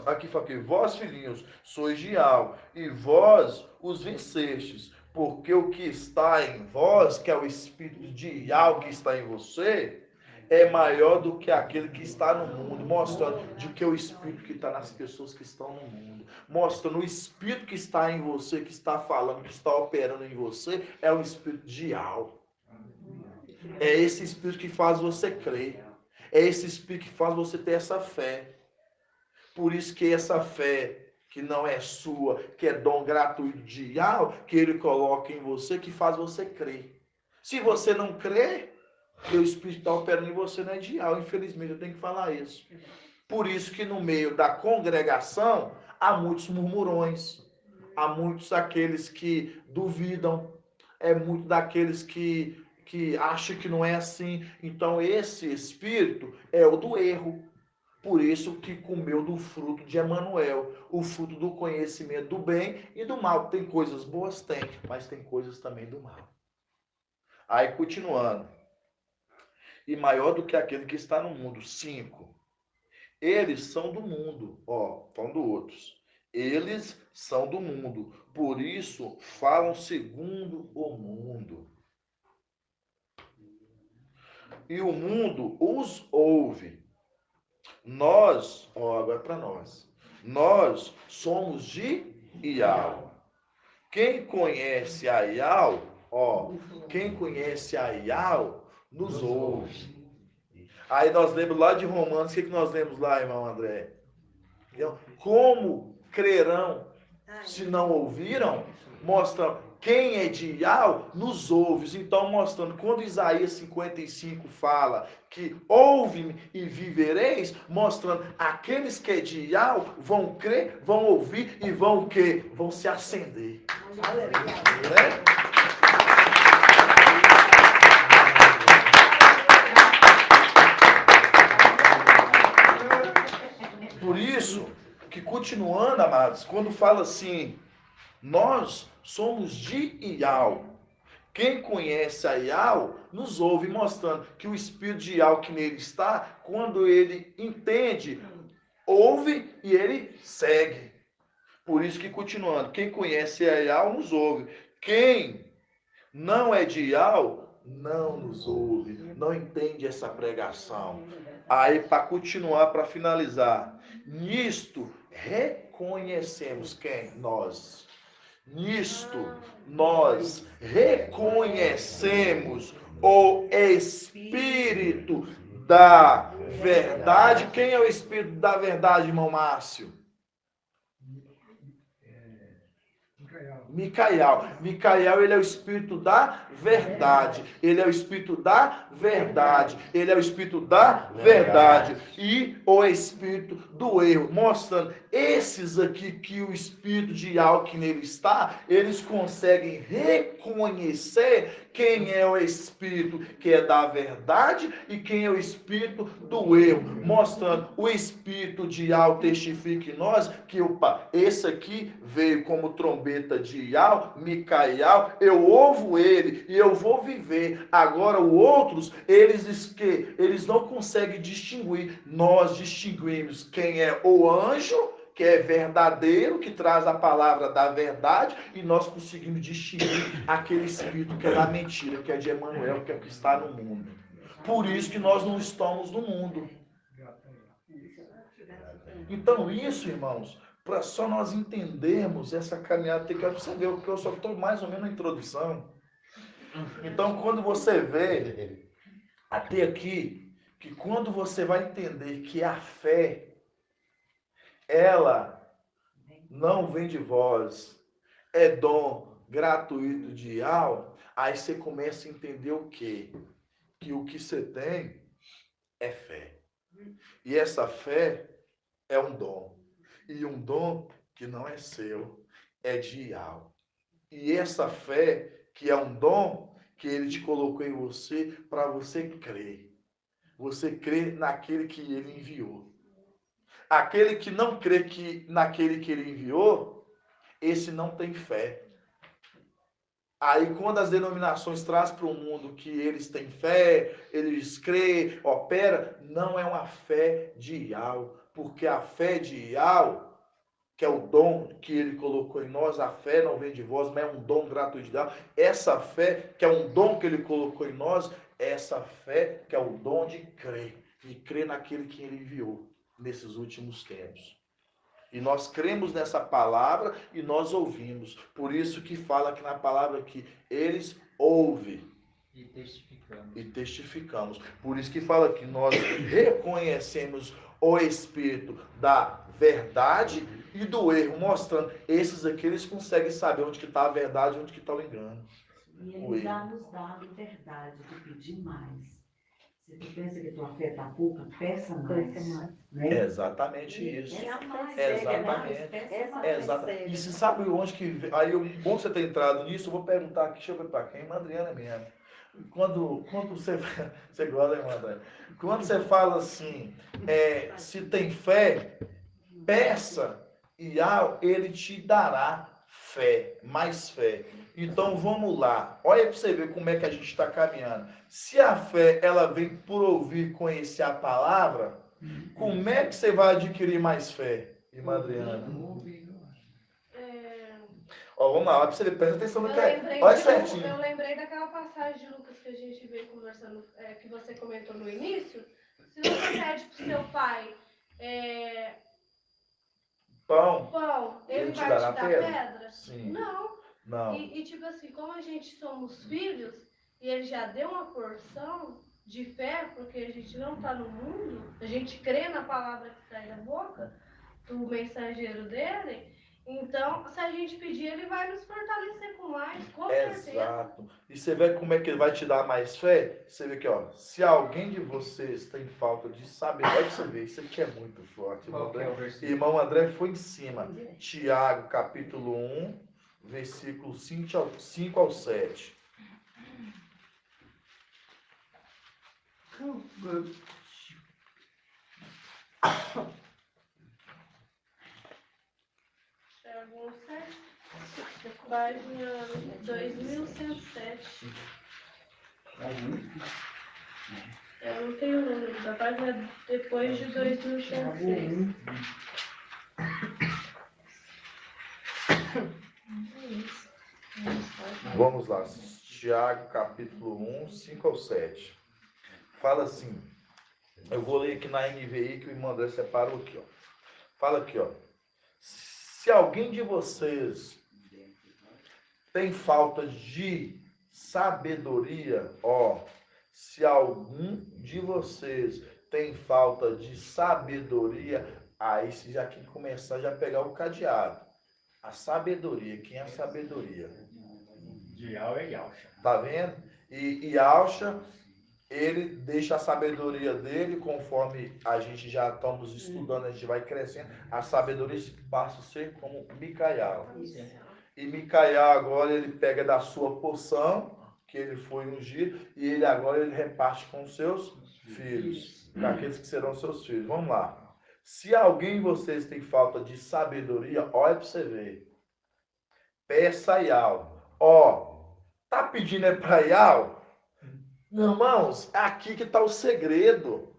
aqui fala que vós, filhinhos, sois de Ial, e vós os vencestes. Porque o que está em vós, que é o espírito de Ial que está em você, é maior do que aquele que está no mundo, mostrando de que o espírito que está nas pessoas que estão no mundo, mostrando o espírito que está em você, que está falando, que está operando em você, é o espírito de Ial. É esse espírito que faz você crer. É esse espírito que faz você ter essa fé. Por isso que essa fé que não é sua, que é dom gratuito de Ial, que ele coloca em você, que faz você crer. Se você não crê, o espírito está operando em você não é de Ial. Infelizmente, eu tenho que falar isso. Por isso que no meio da congregação há muitos murmurões, há muitos aqueles que duvidam, é muito daqueles que acham que não é assim. Então esse espírito é o do erro. Por isso que comeu do fruto de Emanuel, o fruto do conhecimento do bem e do mal. Tem coisas boas? Tem, mas tem coisas também do mal. Aí continuando. E maior do que aquele que está no mundo. 5. Eles são do mundo. Ó, falando outros. Eles são do mundo. Por isso falam segundo o mundo. E o mundo os ouve. Nós, ó, agora é para nós. Nós somos de Ial. Quem conhece a Iau, ó, quem conhece a Iau, nos ouve. Aí nós lemos lá de Romanos, o que nós lemos lá, irmão André? Como crerão se não ouviram? Mostra quem é de Iau nos ouve. Então, mostrando, quando Isaías 55 fala que ouve-me e vivereis, mostrando aqueles que é de Iau vão crer, vão ouvir e vão o quê? Vão se acender. Né? Por isso que, continuando, amados, quando fala assim, nós somos de Iau. Quem conhece a Iau nos ouve, mostrando que o espírito de Iau que nele está, quando ele entende, ouve e ele segue. Por isso que, continuando, quem conhece a Iau nos ouve. Quem não é de Iau não nos ouve, não entende essa pregação. Aí, para continuar, para finalizar, nisto reconhecemos quem? Nós. Nisto nós reconhecemos o Espírito da verdade. Quem é o Espírito da verdade, irmão Márcio? Micael. Micael, ele é o Espírito da verdade. Ele é o Espírito da verdade. Ele é o Espírito da verdade. E o Espírito do erro. Mostrando esses aqui que o Espírito de Iau que nele está, eles conseguem reconhecer quem é o Espírito que é da verdade e quem é o Espírito do erro. Mostrando o Espírito de Iau testifica em nós que, opa, esse aqui veio como trombeta de Iau, Micael, eu ouvo ele e eu vou viver. Agora, os outros, eles não conseguem distinguir. Nós distinguimos quem é o anjo, que é verdadeiro, que traz a palavra da verdade, e nós conseguimos distinguir aquele espírito que é da mentira, que é de Emanuel, que é o que está no mundo. Por isso que nós não estamos no mundo. Então, isso, irmãos, para só nós entendermos essa caminhada, tem que você ver, porque eu só estou mais ou menos na introdução. Então, quando você vê até aqui, que quando você vai entender que a fé, ela não vem de vós, é dom gratuito de Iau, aí você começa a entender o quê? Que o que você tem é fé. E essa fé é um dom. E um dom que não é seu, é de Iau. E essa fé, que é um dom, que ele te colocou em você, para você crer. Você crê naquele que ele enviou. Aquele que não crê que naquele que ele enviou, esse não tem fé. Aí, quando as denominações trazem para o mundo que eles têm fé, eles creem, opera, não é uma fé de Iau. Porque a fé de Iau, que é o dom que ele colocou em nós, a fé não vem de vós, mas é um dom gratuito de Deus. Essa fé, que é um dom que ele colocou em nós, essa fé que é o dom de crer naquele que ele enviou nesses últimos tempos. E nós cremos nessa palavra e nós ouvimos. Por isso que fala aqui na palavra que eles ouvem. E testificamos. Por isso que fala que nós reconhecemos o Espírito da verdade e do erro, mostrando esses aqui, eles conseguem saber onde que está a verdade e onde que está o engano. E ele já nos dá a liberdade de pedir mais. Se tu pensa que tua fé está pouca, peça mais. Né? É exatamente isso. Exatamente. E você sabe onde que... Aí, bom que você ter entrado nisso, eu vou perguntar aqui, deixa eu ver para quem, Adriana mesmo. Quando você gosta, irmã André? Quando você fala assim, se tem fé, peça e ele te dará fé, mais fé. Então vamos lá, olha para você ver como é que a gente está caminhando. Se a fé ela vem por ouvir, conhecer a palavra, como é que você vai adquirir mais fé, irmã Adriana? Ó, vamos lá, olha para você ver, presta atenção no que é. Olha certinho. Eu lembrei daquela passagem de Lucas que a gente veio conversando, que você comentou no início. Se você pede para o seu pai Pão, ele te vai dará te dar pedra? pedra? Sim. Não. Não. E tipo assim, como a gente somos filhos, e ele já deu uma porção de fé, porque a gente não está no mundo, a gente crê na palavra que sai da boca do mensageiro dele, então, se a gente pedir, ele vai nos fortalecer com mais, com certeza. Exato. E você vê como é que ele vai te dar mais fé? Você vê aqui, ó. Se alguém de vocês tem falta de saber, olha pra você ver, isso aqui é muito forte. Irmão André, irmão André foi em cima. Tiago, capítulo 1, versículo 5 ao 7. Tiago 7, página 2107. Eu não tenho o número da página depois de 2106. Vamos lá. Tiago, capítulo 1, 5 ao 7. Fala assim. Eu vou ler aqui na NVI que o irmão André separou aqui, ó. Fala aqui, ó. Se alguém de vocês tem falta de sabedoria, ó. Se algum de vocês tem falta de sabedoria, aí se já que começar já pegar o cadeado. A sabedoria, quem é a sabedoria? De Yahweh é Yahusha. Tá vendo? E Yahusha, ele deixa a sabedoria dele, conforme a gente já estamos estudando, a gente vai crescendo, a sabedoria passa a ser como Micael. E Micael agora ele pega da sua porção, que ele foi ungido, e ele agora ele reparte com os seus filhos, com aqueles que serão seus filhos. Vamos lá. Se alguém de vocês tem falta de sabedoria, olha para você ver. Peça a Yahweh. Ó, tá pedindo é para Yahweh? Irmãos, aqui que está o segredo.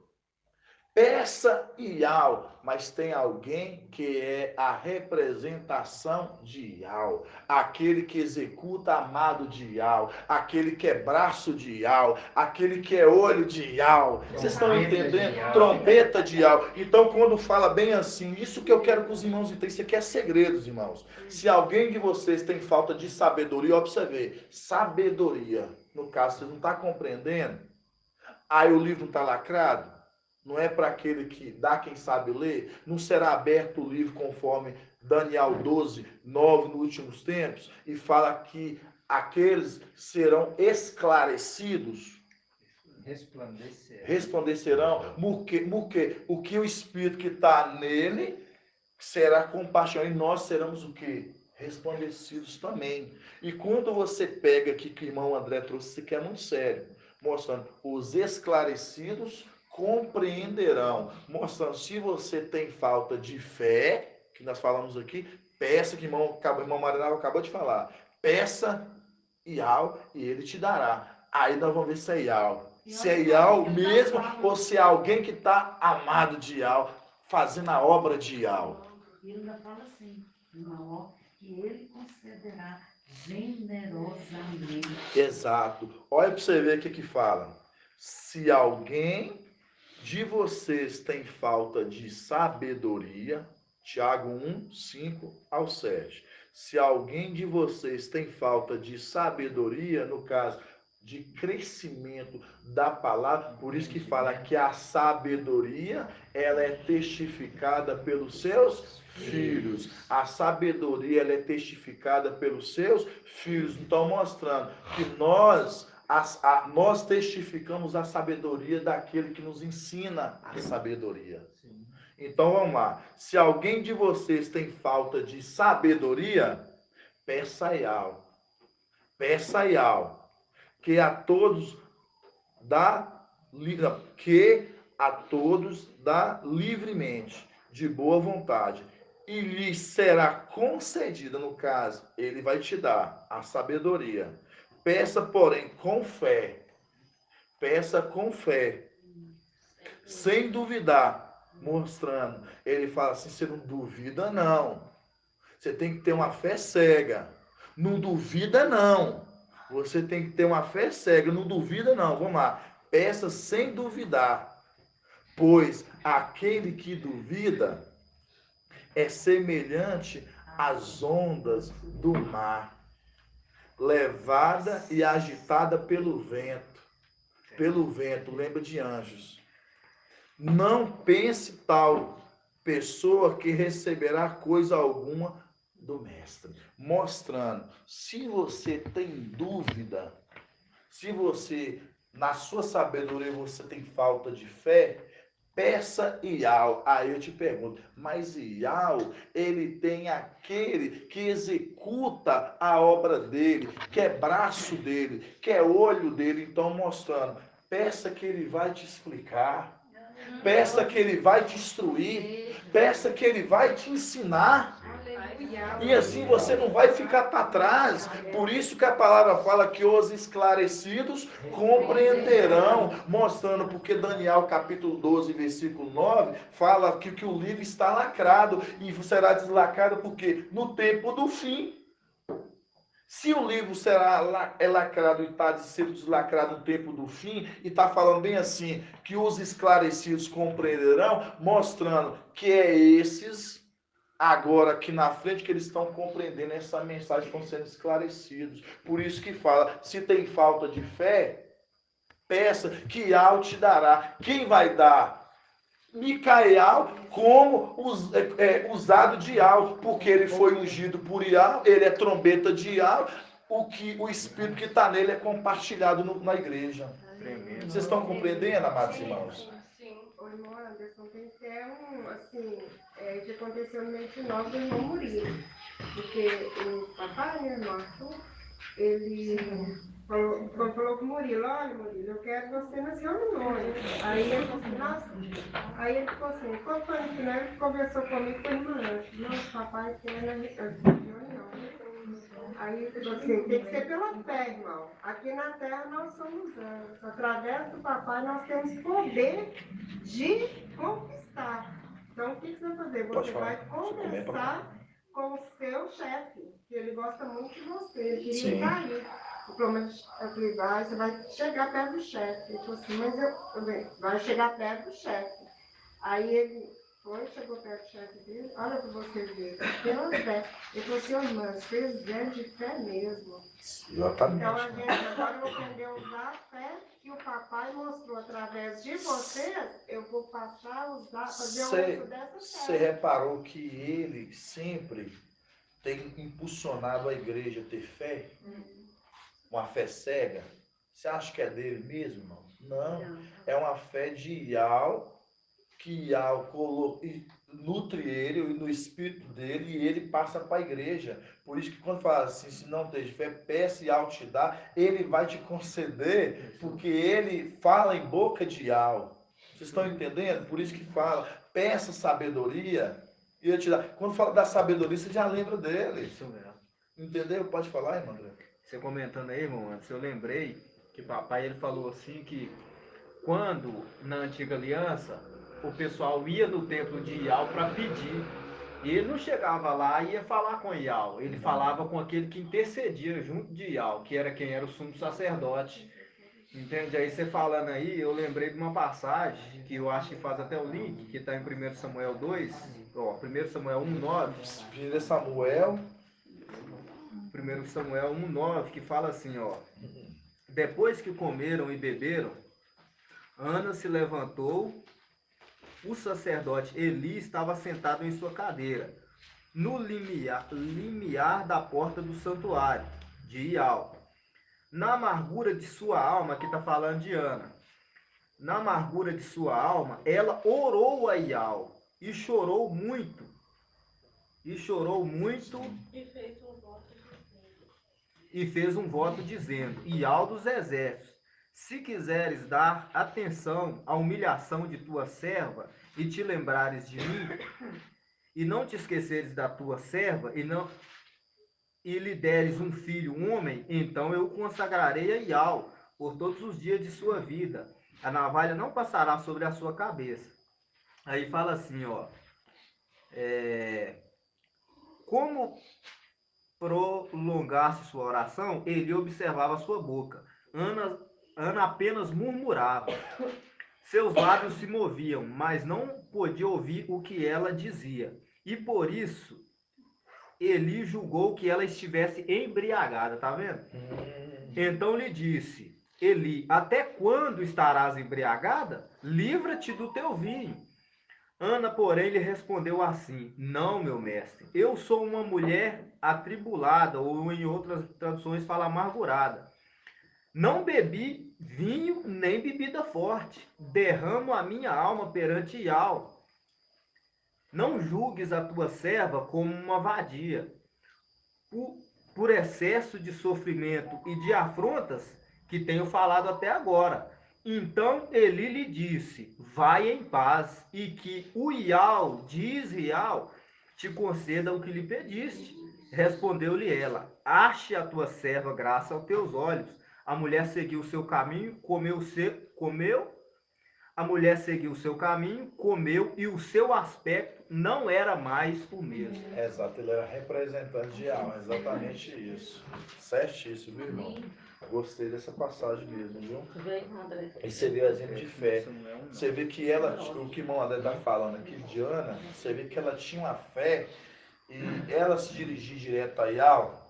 Peça e Yahweh, mas tem alguém que é a representação de Yahweh, aquele que executa amado de Yahweh, aquele que é braço de Yahweh, aquele que é olho de Yahweh. Vocês estão entendendo? Trombeta de Yahweh. Então, quando fala bem assim, isso que eu quero que os irmãos entendam, isso aqui é segredos, irmãos. Se alguém de vocês tem falta de sabedoria, ó, pra você ver, sabedoria, no caso, você não está compreendendo? Aí o livro está lacrado? Não é para aquele que dá quem sabe ler? Não será aberto o livro conforme Daniel 12, 9 nos últimos tempos? E fala que aqueles serão esclarecidos. Resplandecerão. Porque o que o Espírito que está nele será compartilhado. E nós seremos o quê? Resplandecidos também. E quando você pega aqui que o irmão André trouxe, isso aqui é muito sério. Mostrando os esclarecidos compreenderão, mostrando se você tem falta de fé, que nós falamos aqui, peça, que o irmão Marinaldo acabou de falar, peça Yahweh e ele te dará. Aí nós vamos ver se é Yahweh. Se é Yahweh mesmo ou se é alguém que está amado de Yahweh, fazendo a obra de Yahweh. E ele ainda fala assim, uma obra que ele concederá generosamente. Exato. Olha para você ver o que fala. Se alguém de vocês tem falta de sabedoria, Tiago 1, 5 ao 7. Se alguém de vocês tem falta de sabedoria, no caso de crescimento da palavra, por isso que fala que a sabedoria, ela é testificada pelos seus filhos. A sabedoria, ela é testificada pelos seus filhos. Então, mostrando que nós testificamos a sabedoria daquele que nos ensina a sabedoria. Então vamos lá. Se alguém de vocês tem falta de sabedoria, peça a Yahweh. Peça a Yahweh. Que a todos dá livremente, de boa vontade. E lhe será concedida, no caso, ele vai te dar a sabedoria. Peça, porém, com fé. Peça com fé. Sem duvidar. Mostrando. Ele fala assim, você não duvida, não. Você tem que ter uma fé cega. Não duvida, não. Você tem que ter uma fé cega. Não duvida, não. Vamos lá. Peça sem duvidar. Pois aquele que duvida é semelhante às ondas do mar, levada e agitada pelo vento. Pelo vento, lembra de anjos. Não pense tal pessoa que receberá coisa alguma do mestre. Mostrando, se você tem dúvida, se você, na sua sabedoria, você tem falta de fé, peça Iau. Aí eu te pergunto, mas Iau, ele tem aquele que executa a obra dele, que é braço dele, que é olho dele. Então, mostrando, peça que ele vai te explicar. Peça que ele vai te instruir. Peça que ele vai te ensinar. E assim você não vai ficar para trás. Por isso que a palavra fala que os esclarecidos compreenderão, mostrando porque Daniel capítulo 12, versículo 9, fala que o livro está lacrado e será deslacrado porque no tempo do fim. Se o livro é lacrado e está sendo deslacrado no tempo do fim, e está falando bem assim, que os esclarecidos compreenderão, mostrando que é esses, agora aqui na frente, que eles estão compreendendo essa mensagem, estão sendo esclarecidos. Por isso que fala, se tem falta de fé, peça que Iau te dará. Quem vai dar? Micael como usado de Iau, porque ele foi ungido por Iau, ele é trombeta de Iau, o espírito que está nele é compartilhado na igreja. Vocês estão compreendendo, amados irmãos? Sim. Ô, irmão Anderson, tem que ter que aconteceu no mês de nove do irmão Murilo, porque o papai, né, irmão Arthur, ele falou com o Murilo, olha, Murilo, eu quero você nas reuniões. Aí ele falou assim, nossa, aí ele ficou assim, qual foi que, né, ele conversou comigo com a irmã Nancy, nossa, papai quer na reunião. Aí ele falou assim, tem que ser pela fé, irmão. Aqui na terra nós somos anjos. Através do papai nós temos poder de conquistar. Então o que você vai fazer? Você vai conversar com o seu chefe, que ele gosta muito de você, ele queria estar aí. O problema é que você vai chegar perto do chefe. Ele falou assim, mas vai chegar perto do chefe. Aí ele chegou perto do chefe dele, olha para você ver, pela fé. Ele falou assim, irmã, vocês é de fé mesmo. Exatamente. Então a gente agora vai aprender a usar a fé que o papai mostrou através de vocês, eu vou passar a usar, fazer o uso dessa fé. Você reparou que ele sempre tem impulsionado a igreja a ter fé? Uma fé cega? Você acha que é dele mesmo, irmão? Não. É uma fé de Iau, que Iau nutre ele no espírito dele e ele passa para a igreja. Por isso que quando fala assim, se não tem fé, peça e Iau te dá, ele vai te conceder, porque ele fala em boca de Iau. Vocês estão entendendo? Por isso que fala, peça sabedoria e ele te dá. Quando fala da sabedoria, você já lembra dele. Isso mesmo. Entendeu? Pode falar, irmão André? Você comentando aí, irmão, antes eu lembrei que papai ele falou assim que quando na antiga aliança o pessoal ia no templo de Iau para pedir, e ele não chegava lá e ia falar com Iau, ele falava com aquele que intercedia junto de Iau, que era quem era o sumo sacerdote. Entende? Aí você falando aí, eu lembrei de uma passagem que eu acho que faz até o link, que está em 1 Samuel 2, 1 Samuel 1,9. 1 Samuel 1 Samuel 1,9, que fala assim, ó. Depois que comeram e beberam, Ana se levantou, o sacerdote Eli estava sentado em sua cadeira, no limiar da porta do santuário de Iau. Na amargura de sua alma, que está falando de Ana, na amargura de sua alma, ela orou a Iau e chorou muito. E fez um voto dizendo, Iau dos exércitos, se quiseres dar atenção à humilhação de tua serva e te lembrares de mim, e não te esqueceres da tua serva, e lhe deres um filho, um homem, então eu o consagrarei a Iau por todos os dias de sua vida. A navalha não passará sobre a sua cabeça. Aí fala assim, ó. Como prolongasse sua oração, ele observava sua boca. Ana apenas murmurava. Seus lábios se moviam, mas não podia ouvir o que ela dizia. E por isso, Eli julgou que ela estivesse embriagada, tá vendo? Então lhe disse, Eli, até quando estarás embriagada? Livra-te do teu vinho. Ana, porém, lhe respondeu assim, não, meu mestre, eu sou uma mulher atribulada, ou em outras traduções fala amargurada. Não bebi vinho nem bebida forte, derramo a minha alma perante Iau. Não julgues a tua serva como uma vadia. Por excesso de sofrimento e de afrontas que tenho falado até agora. Então Eli lhe disse, vai em paz, e que o Iau, diz Iau, te conceda o que lhe pediste. Respondeu-lhe ela, ache a tua serva graça aos teus olhos. A mulher seguiu o seu caminho, a mulher seguiu o seu caminho, comeu, e o seu aspecto não era mais o mesmo. Exato, ele era representante de alma, exatamente isso. Certíssimo, viu, irmão? Gostei dessa passagem mesmo, viu? E você vê o exemplo de fé. Você vê que ela, o que o irmão André está falando aqui de Ana, você vê que ela tinha uma fé e ela se dirigia direto a Iau?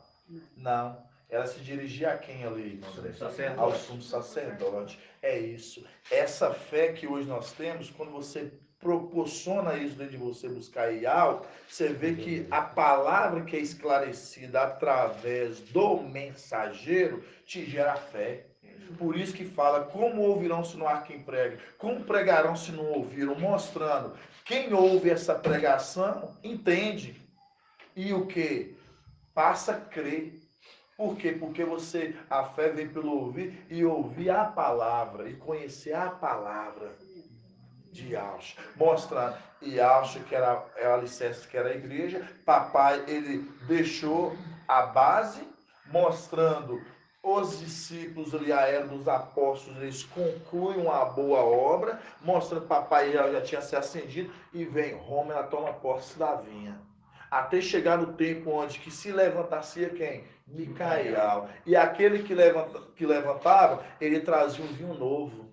Não. Ela se dirigia a quem ali, irmão André? Ao sumo sacerdote. É isso. Essa fé que hoje nós temos, quando você proporciona isso dentro de você, buscar Iau, você vê que a palavra que é esclarecida através do mensageiro te gera fé. Por isso que fala, como ouvirão se não há quem pregue? Como pregarão se não ouviram? Mostrando, quem ouve essa pregação, entende. E o que? Passa a crer. Por quê? Porque a fé vem pelo ouvir e ouvir a palavra e conhecer a palavra de Yahshua. Mostrando, Yahshua que era o alicerce, que era a igreja, papai, ele deixou a base, mostrando os discípulos ali, a era dos apóstolos, eles concluem uma boa obra, mostrando papai já tinha se acendido, e vem Roma, ela toma posse da vinha. Até chegar no tempo onde que se levantasse quem? Micael. E aquele que levantava, ele trazia um vinho novo.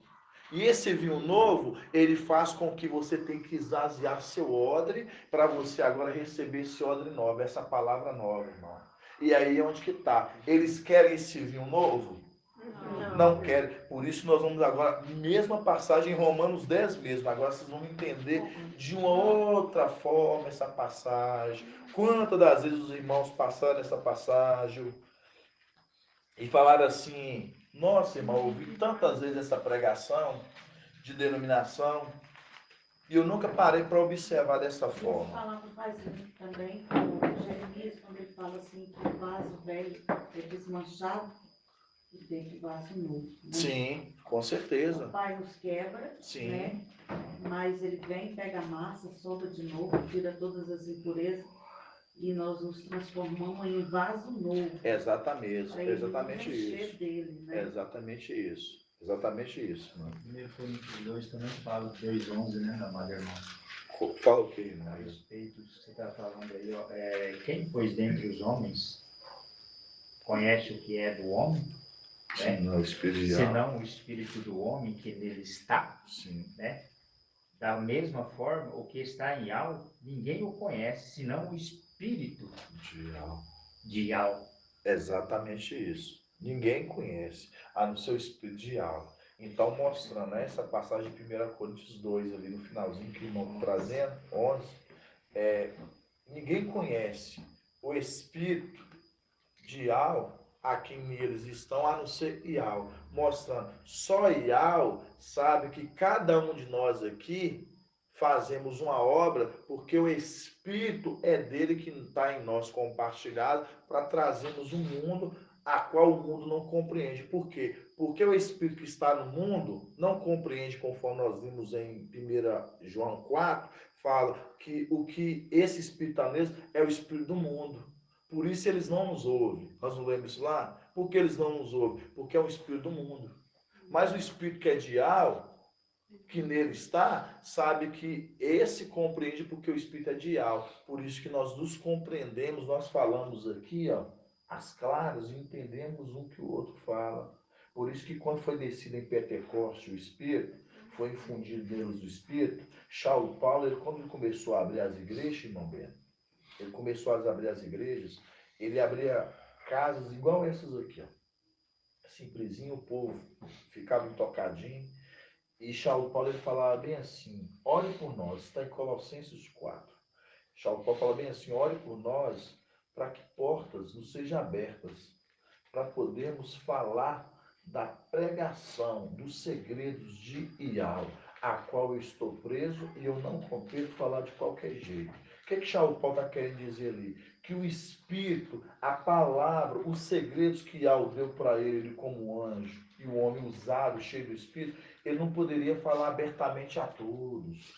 E esse vinho novo, ele faz com que você tenha que esvaziar seu odre, para você agora receber esse odre novo, essa palavra nova, irmão. E aí é onde que está. Eles querem esse vinho novo? Não querem. Por isso nós vamos agora, mesma passagem em Romanos 10 mesmo. Agora vocês vão entender de uma outra forma essa passagem. Quantas das vezes os irmãos passaram essa passagem e falaram assim, nossa, irmão, eu ouvi tantas vezes essa pregação de denominação e eu nunca parei para observar dessa forma. Falar com o paizinho também, com Jeremias, quando ele fala assim que o vaso velho é desmanchado e tem que vaso novo. Né? Sim, com certeza. O pai nos quebra, sim, né? Mas ele vem, pega a massa, solta de novo, tira todas as impurezas e nós nos transformamos em vaso novo. Exatamente, exatamente isso. Dele, né? Exatamente isso. Exatamente isso, mano. 1 Coríntios 2 também fala, 2:11, né, amado irmão? Fala o quê, A irmão? respeito do que você está falando aí, ó, quem, pois, dentre os homens conhece o que é do homem, né? Sim, o espírito de senão o espírito do homem que nele está, sim, né? Da mesma forma, o que está em Yahweh, ninguém o conhece, senão o espírito de Yahweh. Exatamente isso. Ninguém conhece, a não ser o espírito de Yahweh. Então, mostrando essa passagem de 1 Coríntios 2, ali no finalzinho, que o irmão trazendo, 11, ninguém conhece o espírito de Yahweh a quem neles estão, a não ser Yahweh. Mostrando, só Yahweh sabe que cada um de nós aqui fazemos uma obra porque o Espírito é dele que está em nós compartilhado para trazermos um mundo a qual o mundo não compreende. Por quê? Porque o Espírito que está no mundo não compreende, conforme nós vimos em 1 João 4, fala que o que esse Espírito está neles é o Espírito do mundo. Por isso eles não nos ouvem. Nós não lemos isso lá? Por que eles não nos ouvem? Porque é o Espírito do mundo. Mas o Espírito que é de Yahweh, que nele está, sabe que esse compreende porque o Espírito é de Yahweh. Por isso que nós nos compreendemos, nós falamos aqui, ó, as claras, e entendemos um que o outro fala. Por isso que quando foi descido em Pentecoste o Espírito, foi infundido neles o Espírito, Paulo, quando ele começou a abrir as igrejas, irmão Bento, ele começou a abrir as igrejas, ele abria casas igual essas aqui, ó. Simplesinho, o povo ficava intocadinho. E Paulo ele falava bem assim, ore por nós, está em Colossenses 4. Paulo fala bem assim, ore por nós para que portas nos sejam abertas, para podermos falar da pregação dos segredos de Ial, a qual eu estou preso e eu não compito falar de qualquer jeito. O que Paulo está querendo dizer ali? Que o Espírito, a palavra, os segredos que Ial deu para ele como anjo, e o homem usado, cheio do Espírito, ele não poderia falar abertamente a todos.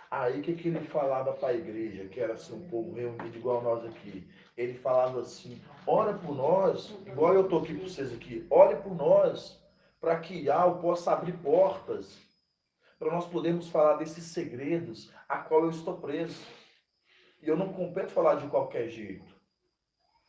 Aí o que ele falava para a igreja, que era assim um povo reunido igual nós aqui? Ele falava assim, ora por nós, igual eu estou aqui para vocês aqui, ore por nós, para que Ial possa abrir portas, para nós podermos falar desses segredos a qual eu estou preso. E eu não compito falar de qualquer jeito.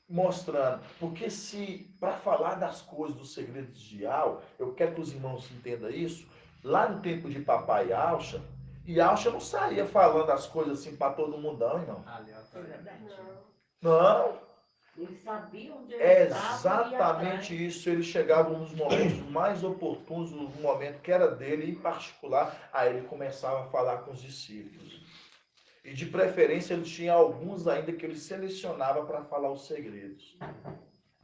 Mostrando, porque se para falar das coisas, dos segredos de Ial, eu quero que os irmãos entendam isso, lá no tempo de papai Alcha, e Alcha não saía falando as coisas assim para todo mundo, não, irmão. Não. Ele sabia onde ele É estava e ia atrás. exatamente isso. Ele chegava nos momentos mais oportunos, no momento que era dele, em particular, aí ele começava a falar com os discípulos. E de preferência ele tinha alguns ainda que ele selecionava para falar os segredos.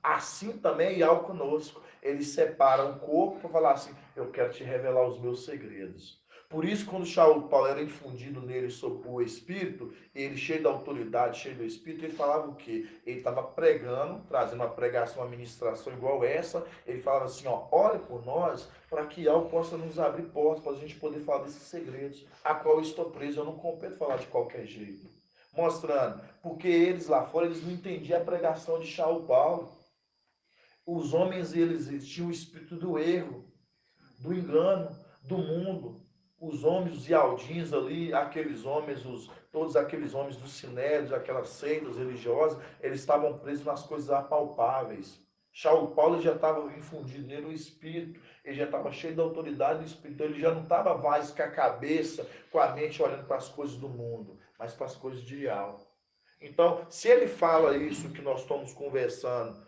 Assim também é Ial conosco. Ele separa um corpo para falar assim, eu quero te revelar os meus segredos. Por isso, quando Paulo era infundido nele sobre o Espírito, ele cheio da autoridade, cheio do Espírito, ele falava o quê? Ele estava pregando, trazendo uma pregação, uma ministração igual essa. Ele falava assim, ó, ore por nós, para que Ial possa nos abrir portas, para a gente poder falar desses segredos, a qual eu estou preso. Eu não compito falar de qualquer jeito. Mostrando, porque eles lá fora, eles não entendiam a pregação de Paulo. Os homens, eles tinham o espírito do erro, do engano, do mundo. Os homens, os ialdins ali, aqueles homens, todos aqueles homens dos sinérios, aquelas seitas religiosas, eles estavam presos nas coisas apalpáveis. Paulo já estava infundido nele o espírito, ele já estava cheio da autoridade do espírito, ele já não estava mais com a cabeça, com a mente olhando para as coisas do mundo, mas para as coisas de Ial. Então, se ele fala isso que nós estamos conversando,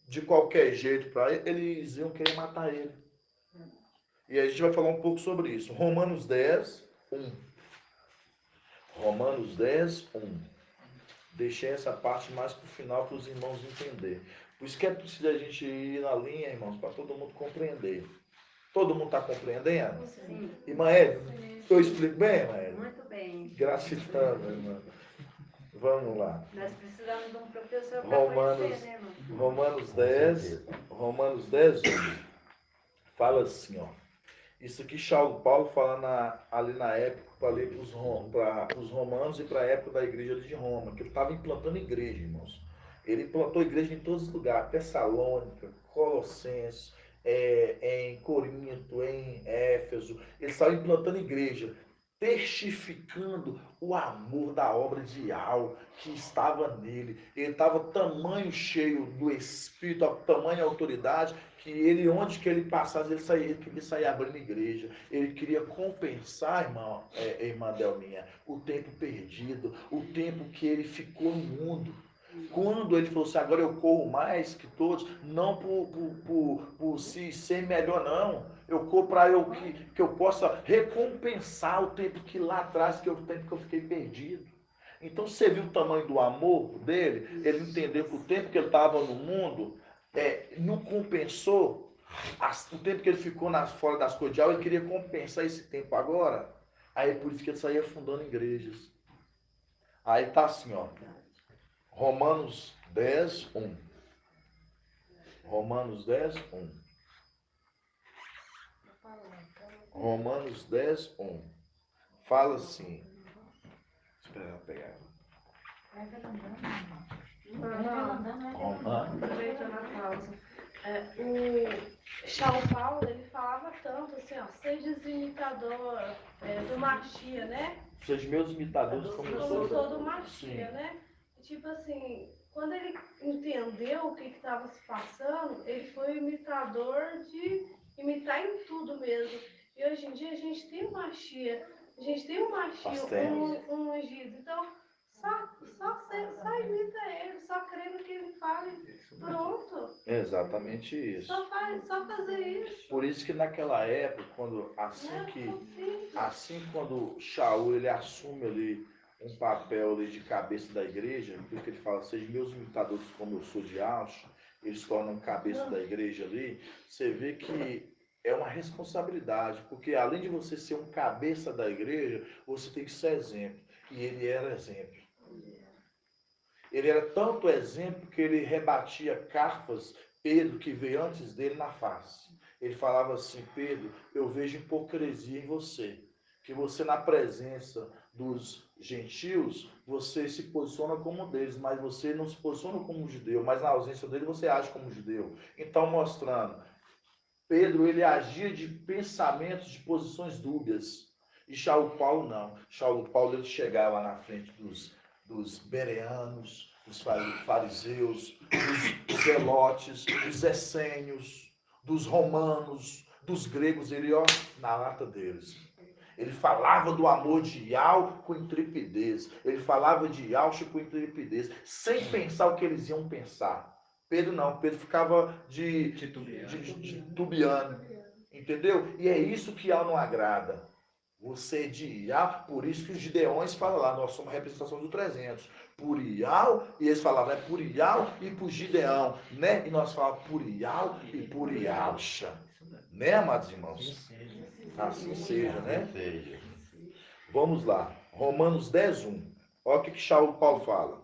de qualquer jeito para ele, eles iam querer matar ele. E a gente vai falar um pouco sobre isso. Romanos 10, 1. Romanos 10, 1. Deixei essa parte mais para o final para os irmãos entenderem. Por isso que é preciso a gente ir na linha, irmãos, para todo mundo compreender. Todo mundo está compreendendo? Sim. Irmã Ed, eu explico bem, irmã Ed? Muito bem. Gratidão, irmã. Vamos lá. Nós precisamos de um professor para Romanos, conhecer, né, irmão? Romanos 10, 1. Fala assim, ó. Isso aqui Paulo fala ali na época para os romanos e para a época da igreja de Roma, que ele estava implantando igreja, irmãos. Ele implantou igreja em todos os lugares, Tessalônica, Colossenses, em Corinto, em Éfeso. Ele estava implantando igreja, testificando o amor da obra de Ial que estava nele. Ele estava tamanho cheio do Espírito, tamanha autoridade, que ele, onde que ele passasse, ele queria sair abrindo igreja. Ele queria compensar, irmã Delminha, o tempo perdido, o tempo que ele ficou no mundo. Quando ele falou assim, agora eu corro mais que todos, não por ser melhor, não. Eu corro para que eu possa recompensar o tempo que lá atrás, o tempo que eu fiquei perdido. Então você viu o tamanho do amor dele? Ele entendeu que o tempo que ele estava no mundo não compensou o tempo que ele ficou fora das coisas de aula, ele queria compensar esse tempo agora. Aí por isso que ele saía fundando igrejas. Aí tá assim, ó. Romanos 10, 1. Romanos 10, 1. Romanos 10, 1. Fala assim. Espera eu pegar. Aproveitando a pausa. O Paulo, ele falava tanto assim, ó, seja imitador do Machia, né? Seja meus imitadores como eu sou do Machia, né? Tipo assim, quando ele entendeu o que estava se passando, ele foi imitador de imitar em tudo mesmo. E hoje em dia a gente tem um Machia, um ungido. Então, Só imita ele, só crê no que ele fala e pronto. É exatamente isso. Só fazer isso. Por isso que naquela época, quando Shaul ele assume ali um papel ali de cabeça da igreja, porque ele fala, sejam meus imitadores como eu sou de Alcho, eles tornam cabeça da igreja ali, você vê que é uma responsabilidade, porque além de você ser um cabeça da igreja, você tem que ser exemplo. E ele era exemplo. Ele era tanto exemplo que ele rebatia Carfas, Pedro, que veio antes dele, na face. Ele falava assim, Pedro, eu vejo hipocrisia em você. Que você na presença dos gentios, você se posiciona como um deles, mas você não se posiciona como um judeu, mas na ausência dele você age como um judeu. Então mostrando, Pedro ele agia de pensamentos, de posições dúbias. E Saulo Paulo não. Saulo Paulo ele chegava na frente dos bereanos, dos fariseus, dos zelotes, dos essênios, dos romanos, dos gregos, ele ó, na lata deles. Ele falava do amor de Yahweh com intrepidez. Ele falava de Yahweh com intrepidez, sem pensar o que eles iam pensar. Pedro não, Pedro ficava de titubeando, entendeu? E é isso que Yahweh não agrada. Você é de Yahweh, por isso que os gideões falam lá, nós somos a representação do 300. Por Yahweh, e eles falavam, é por Yahweh e por Gideão, né? E nós falamos por Yahweh e por Yahusha. Né, amados irmãos? Assim seja, né? Vamos lá. Romanos 10:1. Olha o que Saulo Paulo fala.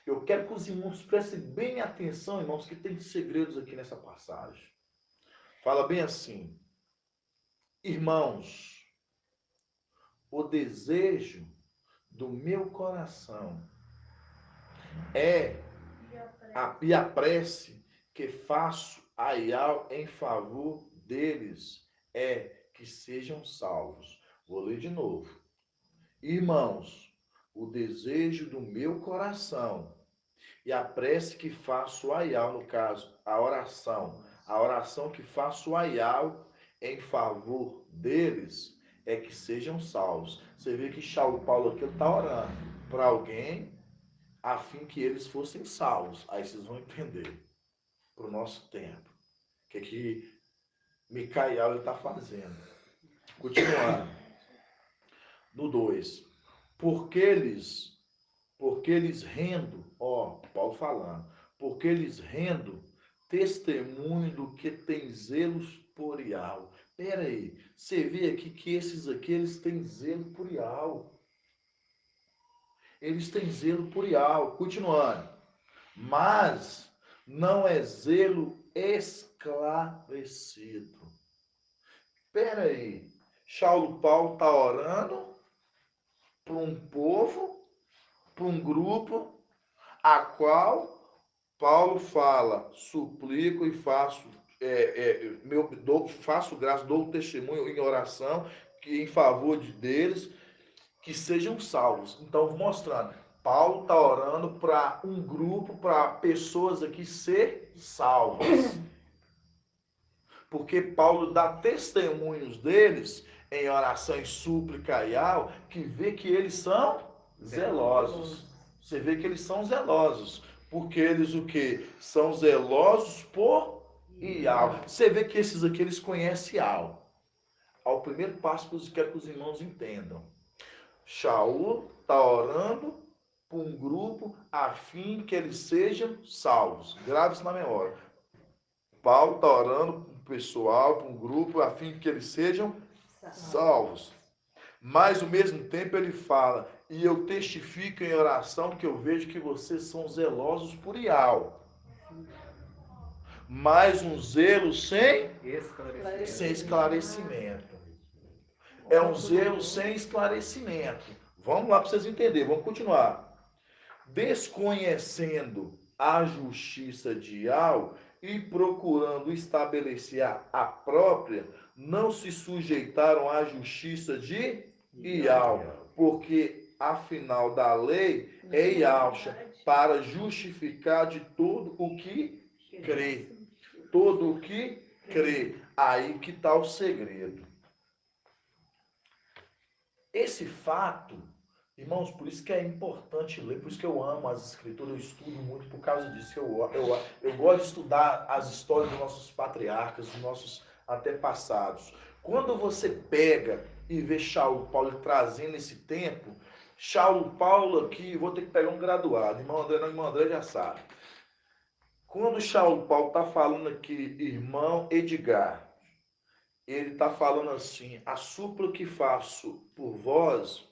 Eu quero que os irmãos prestem bem atenção, irmãos, que tem segredos aqui nessa passagem. Fala bem assim. Irmãos, o desejo do meu coração e a prece que faço a Yahweh em favor deles é que sejam salvos. Vou ler de novo. Irmãos, o desejo do meu coração e a prece que faço a Yahweh, no caso, a oração que faço a Yahweh em favor deles é que sejam salvos. Você vê que Paulo aqui está orando para alguém a fim que eles fossem salvos. Aí vocês vão entender para o nosso tempo o que Micael está fazendo. Continuando. No 2. Porque eles rendo, ó, Paulo falando, porque eles rendo testemunho do que tem zelos por Yahweh. Pera aí, você vê aqui que esses aqui, eles têm zelo por Yahweh. Eles têm zelo por Yahweh. Continuando. Mas não é zelo esclarecido. Pera aí, Paulo está orando para um povo, para um grupo, a qual Paulo fala, suplico e faço, faço graça, dou testemunho em oração, que em favor deles, que sejam salvos. Então, mostrando, Paulo está orando para um grupo, para pessoas aqui ser salvas. Porque Paulo dá testemunhos deles em oração e súplica e al, que vê que eles são zelosos. Você vê que eles são zelosos. Porque eles o quê? São zelosos por Ial. Você vê que esses aqui, eles conhecem Ial. Ao primeiro passo que eu quero que os irmãos entendam. Shaul está orando por um grupo a fim que eles sejam salvos. Grave isso na memória. Paulo está orando para um pessoal, para um grupo, a fim que eles sejam salvos. Mas, ao mesmo tempo, ele fala, e eu testifico em oração que eu vejo que vocês são zelosos por Ial. Mas um zelo sem esclarecimento. É um zelo sem esclarecimento. Vamos lá para vocês entenderem, vamos continuar. Desconhecendo a justiça de Ial e procurando estabelecer a própria, não se sujeitaram à justiça de Ial, porque afinal da lei é Ialcha, para justificar de todo o que crê. Todo o que crê. Aí que está o segredo. Esse fato Irmãos, por isso que é importante ler, por isso que eu amo as escrituras, eu estudo muito por causa disso. Eu gosto de estudar as histórias dos nossos patriarcas, dos nossos antepassados. Quando você pega e vê Saulo Paulo trazendo esse tempo, Saulo Paulo aqui, vou ter que pegar um graduado, irmão André já sabe. Quando Saulo Paulo está falando aqui, irmão Edgar, ele está falando assim, a súplica que faço por vós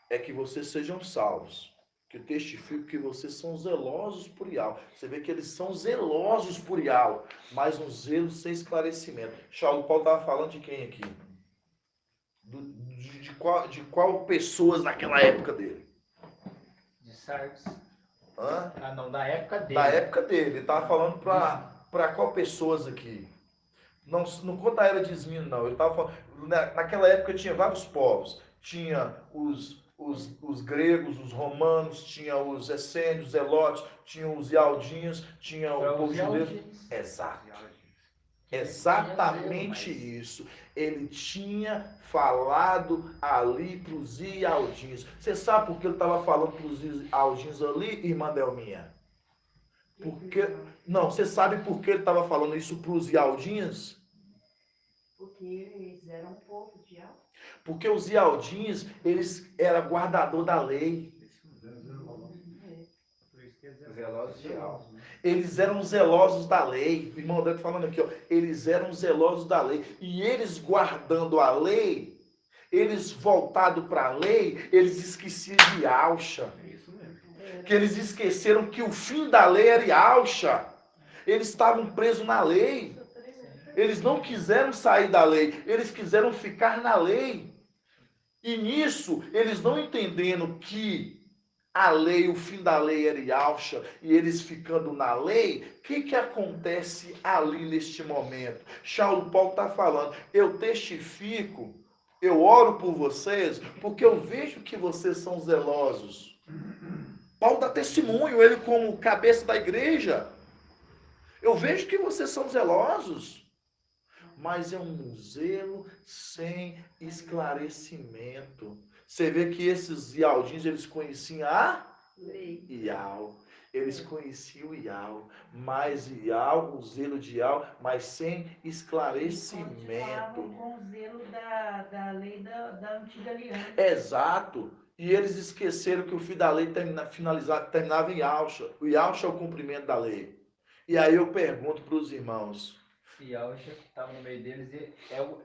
é que vocês sejam salvos. Que eu testifico que vocês são zelosos por Ial. Você vê que eles são zelosos por Ial, mas um zelo sem esclarecimento. Saulo Paulo estava falando de quem aqui? De qual pessoas naquela época dele? De Sardes. Hã? Ah, não, da época dele. Da época dele. Ele estava falando para qual pessoas aqui? Não conta a era de Esmino, não. Ele estava falando, naquela época tinha vários povos. Tinha os gregos, os romanos, tinha os essênios, os zelotes, tinha os ialdinhos, tinha o povo judeu. Exato. Exatamente isso. Ele tinha falado ali para os ialdinhos. Você sabe por que ele estava falando para os ialdinhos ali, irmã Delminha? Não, você sabe por que ele estava falando isso para os ialdinhos? Porque eles eram um povo de Ial. Porque os ialdinhos, eles eram guardador da lei. Zelosos de Ial. Eles eram zelosos da lei. O irmão André está falando aqui, ó. Eles eram zelosos da lei. E eles guardando a lei, eles voltados para a lei, eles esqueciam de Yahshua. Que eles esqueceram que o fim da lei era Yahshua. Eles estavam presos na lei. Eles não quiseram sair da lei. Eles quiseram ficar na lei. E nisso, eles não entendendo que a lei, o fim da lei era Yahshua, e eles ficando na lei, o que acontece ali neste momento? Saulo Paulo está falando, eu testifico, eu oro por vocês, porque eu vejo que vocês são zelosos. Paulo dá testemunho, ele como cabeça da igreja. Eu vejo que vocês são zelosos, mas é um zelo sem esclarecimento. Você vê que esses ialdinhos, eles conheciam a Ial. Eles conheciam Ial, mas Ial, o zelo de Ial, mas sem esclarecimento. Com o zelo da lei da antiga aliança. Exato. E eles esqueceram que o fim da lei terminava em Yahshua. O Yahshua é o cumprimento da lei. E aí eu pergunto para os irmãos. E Yahshua que estava no meio deles,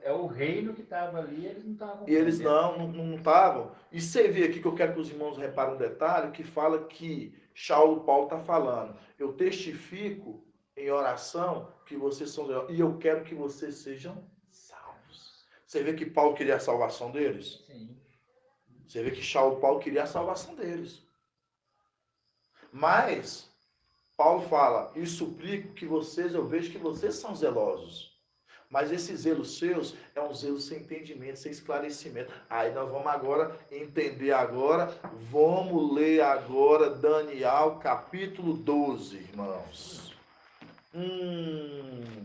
é o reino que estava ali, eles não estavam. E eles não estavam. E você vê aqui que eu quero que os irmãos reparem um detalhe que fala que Saulo Paulo está falando. Eu testifico em oração que vocês são zelosos. E eu quero que vocês sejam salvos. Você vê que Paulo queria a salvação deles? Sim. Você vê que Saulo Paulo queria a salvação deles. Mas Paulo fala, e suplico que vocês, eu vejo que vocês são zelosos. Mas esse zelo seus é um zelo sem entendimento, sem esclarecimento. Aí nós vamos agora entender agora, vamos ler agora Daniel capítulo 12, irmãos.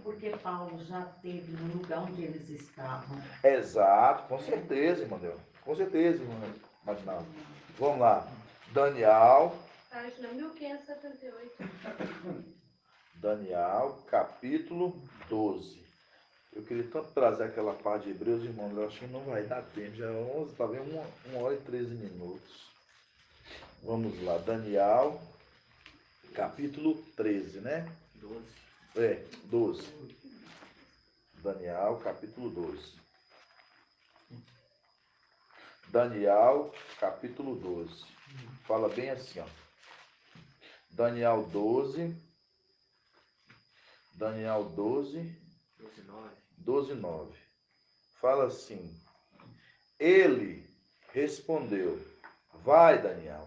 Porque Paulo já esteve no lugar onde eles estavam. Exato, com certeza, irmão Deus. Com certeza, irmão Matinal. Vamos lá. Daniel. Página 1578. Daniel, capítulo 12. Eu queria tanto trazer aquela parte de Hebreus, irmão, eu acho que não vai dar tempo. Já é 11, tá vendo? 1 hora e 13 minutos. Vamos lá. Daniel, capítulo 13, né? 12. Daniel, capítulo 12. Daniel, capítulo 12. Fala bem assim, ó. Daniel 12. Daniel 12. 12:9. Fala assim. Ele respondeu: vai, Daniel,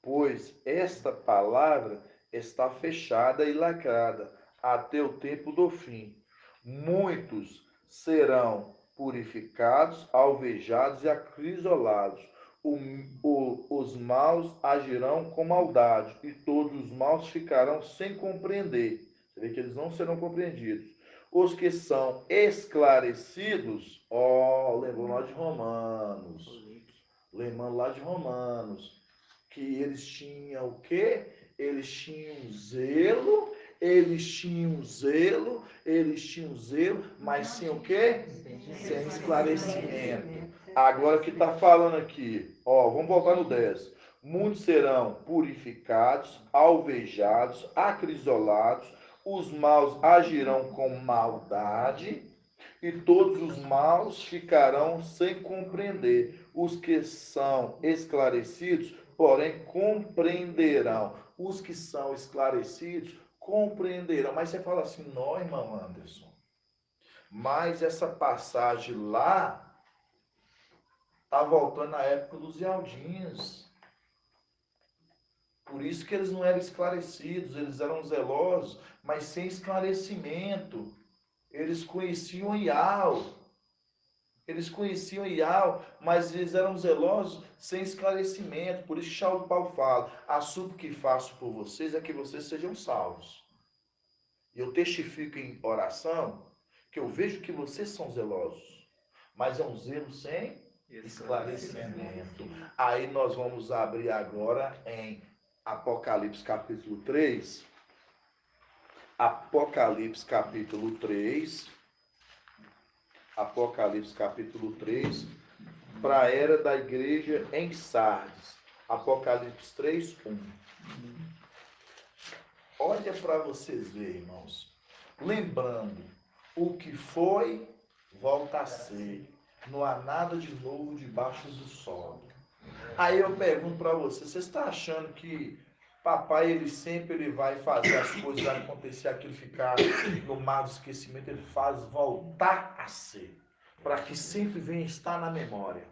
pois esta palavra está fechada e lacrada até o tempo do fim. Muitos serão purificados, alvejados e acrisolados. Os maus agirão com maldade, e todos os maus ficarão sem compreender. Você vê que eles não serão compreendidos. Os que são esclarecidos, lembrou nós de Romanos. lembrando lá de Romanos, que eles tinham o quê? Eles tinham zelo, mas sem o quê? Sem esclarecimento. Agora que está falando aqui, ó, vamos voltar no 10. Muitos serão purificados, alvejados, acrisolados, os maus agirão com maldade, e todos os maus ficarão sem compreender. Os que são esclarecidos, porém, compreenderão. Os que são esclarecidos compreenderão. Mas você fala assim, não, irmão Anderson, mas essa passagem lá está voltando na época dos Yaldins. Por isso que eles não eram esclarecidos, eles eram zelosos, mas sem esclarecimento. Eles conheciam Ial, mas eles eram zelosos sem esclarecimento. Por isso que Paulo fala, a súplica que faço por vocês é que vocês sejam salvos. E eu testifico em oração que eu vejo que vocês são zelosos, mas é um zelo sem esclarecimento. Aí nós vamos abrir agora em Apocalipse capítulo 3. Apocalipse capítulo 3. Apocalipse capítulo 3, para a era da igreja em Sardes. Apocalipse 3, 1. Olha para vocês verem, irmãos. Lembrando, o que foi, volta a ser. Não há nada de novo debaixo do sol. Aí eu pergunto para você, você está achando que papai, ele vai fazer as coisas acontecer, aquilo ficar no mar do esquecimento, ele faz voltar a ser, para que sempre venha estar na memória,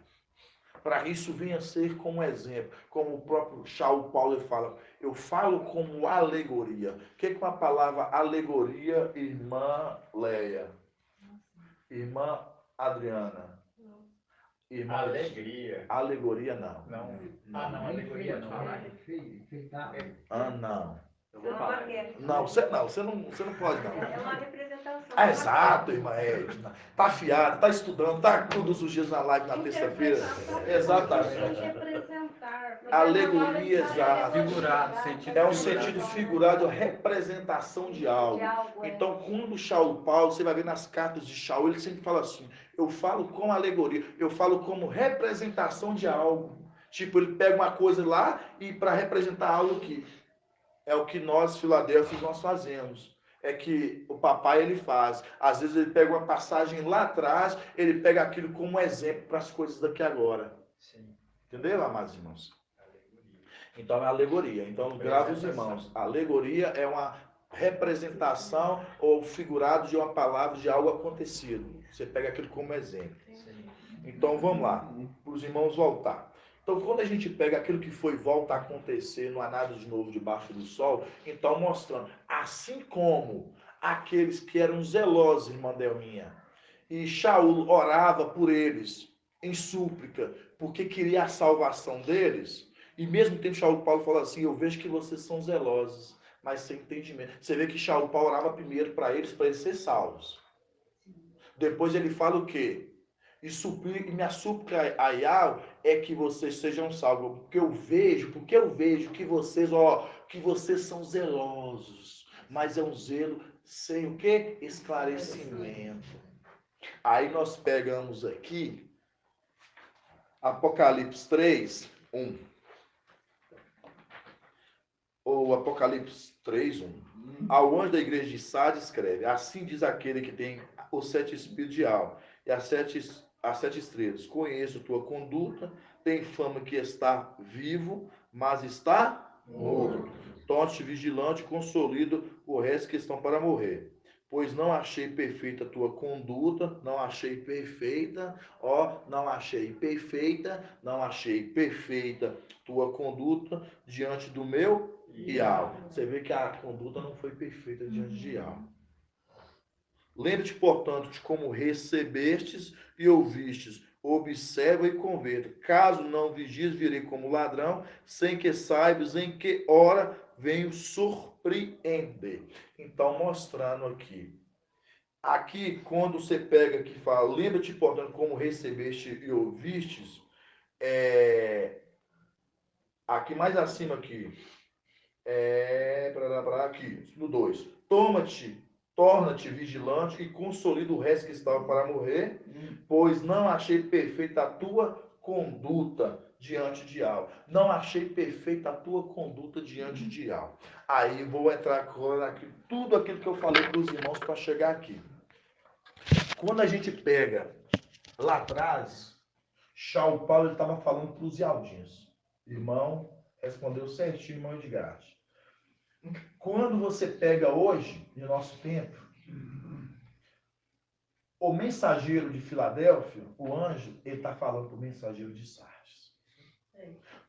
para que isso venha ser como exemplo, como o próprio Paulo ele fala, eu falo como alegoria. O que é uma palavra alegoria, irmã Leia? Irmã Adriana? Irmã Alegria. Alegoria não. Não. Ah, não, alegoria não. Ah, não. Eu vou falar. Não, você não pode não. É uma representação. Ah, exato, irmã Edna. Tá afiado, tá estudando, tá todos os dias na live na terça-feira. Exatamente. Representar. Alegoria, exato. Figurado, sentido É um figurado. sentido figurado, representação de algo. Então, quando Paulo, você vai ver nas cartas de Shaul, ele sempre fala assim, eu falo como alegoria, eu falo como representação de algo. Tipo, ele pega uma coisa lá e para representar algo que é o que nós, Filadélfia, nós fazemos. É que o papai ele faz. Às vezes ele pega uma passagem lá atrás, ele pega aquilo como exemplo para as coisas daqui agora. Sim. Entendeu, amados irmãos? Então é alegoria. Então, grave os irmãos. Alegoria é uma representação ou figurado de uma palavra de algo acontecido. Você pega aquilo como exemplo. Então vamos lá, para os irmãos voltar. Então, quando a gente pega aquilo que foi volta a acontecer, não há nada de novo debaixo do sol, então mostrando, assim como aqueles que eram zelosos, irmã Delminha, e Shaul orava por eles em súplica, porque queria a salvação deles, e mesmo tempo Paulo fala assim, eu vejo que vocês são zelosos, mas sem entendimento. Você vê que Paulo orava primeiro para eles serem salvos. Depois ele fala o quê? E minha súplica a Yahweh é que vocês sejam salvos. Porque eu vejo que vocês são zelosos. Mas é um zelo sem o quê? Esclarecimento. Aí nós pegamos aqui Apocalipse 3, 1. Ou Apocalipse 3, 1. Ao anjo da igreja de Sardes escreve, assim diz aquele que tem os 7 espíritos de alma e as sete estrelas. Conheço tua conduta, tem fama que está vivo, mas está morto. Torne-te vigilante, consolido o resto que estão para morrer. Pois não achei perfeita a tua conduta, não achei perfeita tua conduta diante do meu Ial. Você vê que a conduta não foi perfeita diante de Ial. Lembre-te, portanto, de como recebestes e ouvistes. Observa e converta. Caso não vigies, virei como ladrão, sem que saibas em que hora venho surpreender. Então, mostrando aqui. Aqui, quando você pega aqui e fala, lembra-te, portanto, como recebeste e ouvistes, Aqui mais acima aqui. Aqui, no 2. Torna-te vigilante e consolida o resto que estava para morrer, pois não achei perfeita a tua conduta diante de algo. Não achei perfeita a tua conduta diante de algo. Aí vou entrar agora aqui, tudo aquilo que eu falei para os irmãos para chegar aqui. Quando a gente pega lá atrás, Paulo Paulo estava falando para os Ialdins. Irmão, respondeu certinho, irmão Edgar. Quando você pega hoje, no nosso tempo, o mensageiro de Filadélfia, o anjo, ele está falando para o mensageiro de Sardes.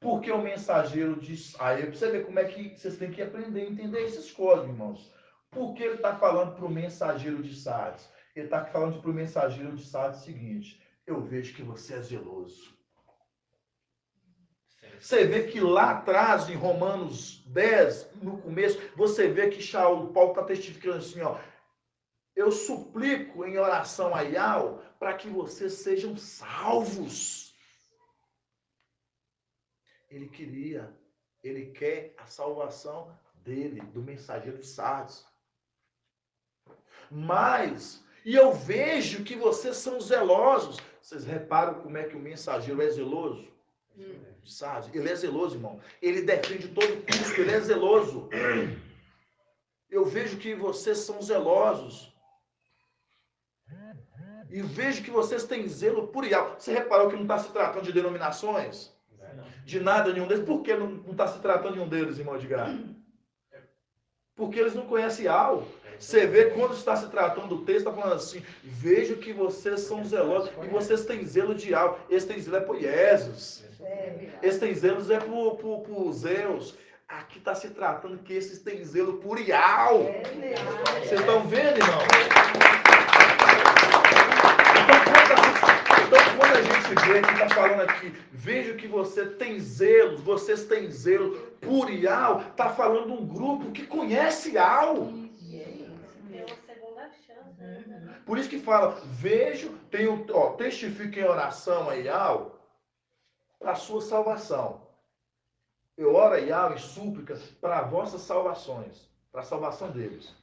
Por que o mensageiro de... Aí você vê como é que vocês têm que aprender a entender esses códigos, irmãos. Por que ele está falando para o mensageiro de Sardes? Ele está falando para o mensageiro de Sardes o seguinte: eu vejo que você é zeloso. Você vê que lá atrás, em Romanos 10, no começo, você vê que Paulo está testificando assim, ó: eu suplico em oração a Yahweh para que vocês sejam salvos. Ele quer a salvação dele, do mensageiro de Sardes. E eu vejo que vocês são zelosos. Vocês reparam como é que o mensageiro é zeloso? Sardes, ele é zeloso, irmão. Ele defende todo custo, ele é zeloso. Eu vejo que vocês são zelosos. E vejo que vocês têm zelo por Yahweh. Você reparou que não está se tratando de denominações? De nada, nenhum deles. Por que não está se tratando de nenhum deles, irmão Edgar? Porque eles não conhecem Yahweh. Você vê quando está se tratando do texto, está falando assim: vejo que vocês são zelosos e vocês têm zelo de Yahweh. Esse tem zelo é por Jesus. Esse tem zelo é por Zeus. Aqui está se tratando que esses têm zelo por Yahweh. Vocês estão vendo, irmão? Então, quando a gente vê que está falando aqui, vejo que vocês têm zelo por Yahweh, está falando um grupo que conhece Yahweh. Tem uma segunda chance. Por isso que fala, testifico em oração a Yahweh para a sua salvação. Eu oro a Yahweh em súplicas para vossas salvações, para a salvação deles.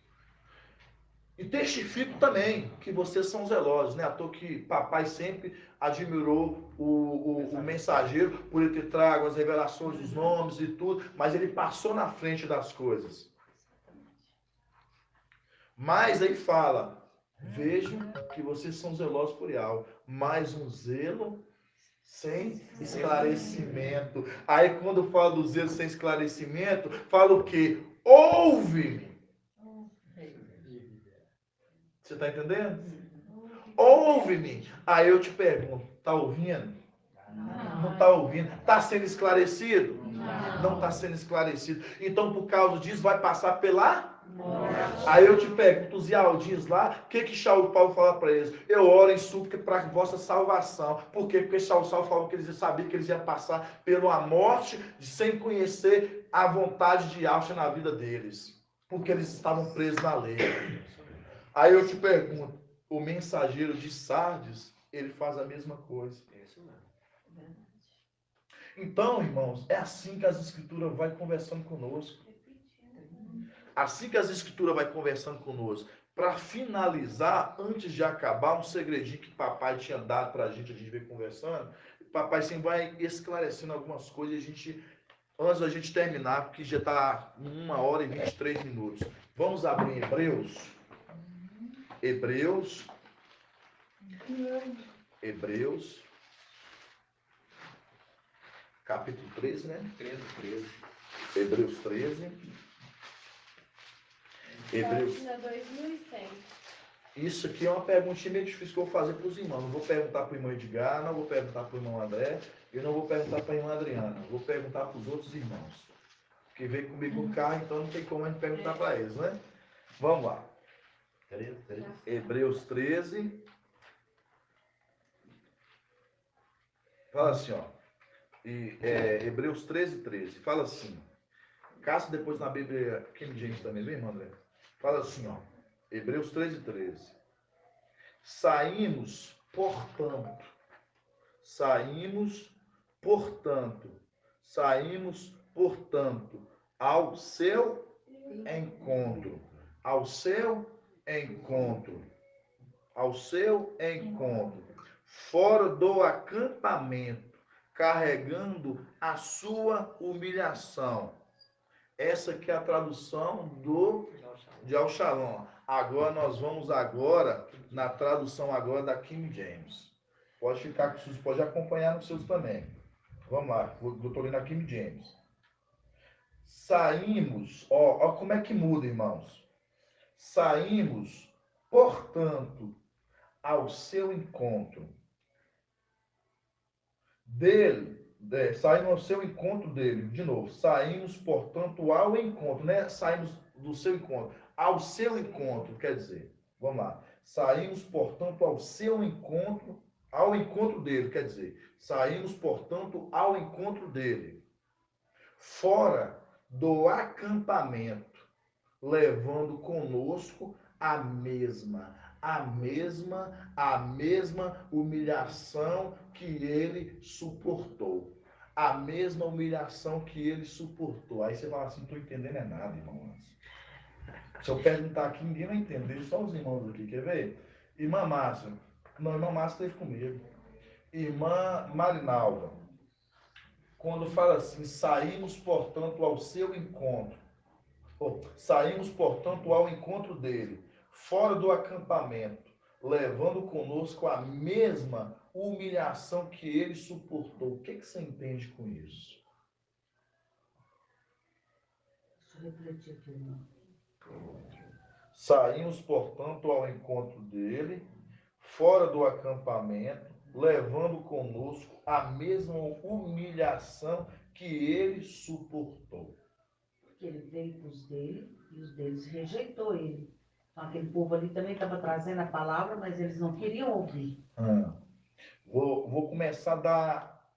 E testifico também que vocês são zelosos, né? À toa que papai sempre admirou o mensageiro por ele ter trago as revelações dos nomes e tudo, mas ele passou na frente das coisas. Mas aí fala, vejo que vocês são zelosos por Yahweh, mas um zelo sem esclarecimento. Aí quando fala do zelo sem esclarecimento, fala o quê? Ouve-me. Você está entendendo? Ouve-me. Aí eu te pergunto, está ouvindo? Não está ouvindo. Está sendo esclarecido? Não está sendo esclarecido. Então, por causa disso, vai passar pela... Aí eu te pergunto, os Ialdins lá, o que Paulo fala para eles? Eu oro em súplica para a vossa salvação. Por quê? Porque Saulo falou que eles sabiam que eles iam passar pela morte sem conhecer a vontade de Yahweh na vida deles. Porque eles estavam presos na lei. Aí eu te pergunto, o mensageiro de Sardes, ele faz a mesma coisa. Então, irmãos, é assim que as escrituras vai conversando conosco. Assim que as escrituras vai conversando conosco. Para finalizar, antes de acabar, um segredinho que papai tinha dado para a gente ver conversando. Papai sempre vai esclarecendo algumas coisas, antes da gente terminar, porque já está 1h23. Vamos abrir em Hebreus, capítulo 13, né? 13. Hebreus 13. Página 2100. Isso aqui é uma perguntinha meio difícil que eu vou fazer para os irmãos. Não vou perguntar para o irmão Edgar, não vou perguntar para o irmão André, e não vou perguntar para a irmã Adriana. Vou perguntar para os outros irmãos. Porque veio comigo no carro, então não tem como a gente perguntar para eles, né? Vamos lá. Hebreus 13. Fala assim, ó. Hebreus 13. Fala assim. Caça depois na Bíblia King James também, vem, irmão André? Fala assim, ó. Hebreus 13. Saímos, portanto, portanto, saímos, portanto, ao seu encontro, ao seu encontro, ao seu encontro, fora do acampamento, carregando a sua humilhação. Essa que é a tradução de Al-Shalom. Agora nós vamos na tradução agora da King James. Pode ficar com os seus, pode acompanhar nos seus também. Vamos lá, eu estou lendo a King James. Saímos, ó como é que muda, irmãos. Saímos, portanto, ao seu encontro. Saímos ao seu encontro dele. De novo, saímos, portanto, ao encontro. Não é saímos do seu encontro. Ao seu encontro, quer dizer. Vamos lá. Saímos, portanto, ao seu encontro, ao encontro dele, quer dizer. Saímos, portanto, ao encontro dele. Fora do acampamento, levando conosco a mesma humilhação que ele suportou. A mesma humilhação que ele suportou. Aí você fala assim, não estou entendendo é nada, irmão. Se eu perguntar aqui, ninguém vai entender, só os irmãos aqui, quer ver? Irmã Márcia, não, irmã Márcia esteve comigo. Irmã Marinalva, quando fala assim, saímos, portanto, ao seu encontro. Saímos, portanto, ao encontro dele, fora do acampamento, levando conosco a mesma humilhação que ele suportou. O que você entende com isso? Deixa eu refletir aqui, irmão. Saímos, portanto, ao encontro dele, fora do acampamento, levando conosco a mesma humilhação que ele suportou. Porque ele veio para os dele e os deles rejeitou ele. Então, aquele povo ali também estava trazendo a palavra, mas eles não queriam ouvir. Vou começar a dar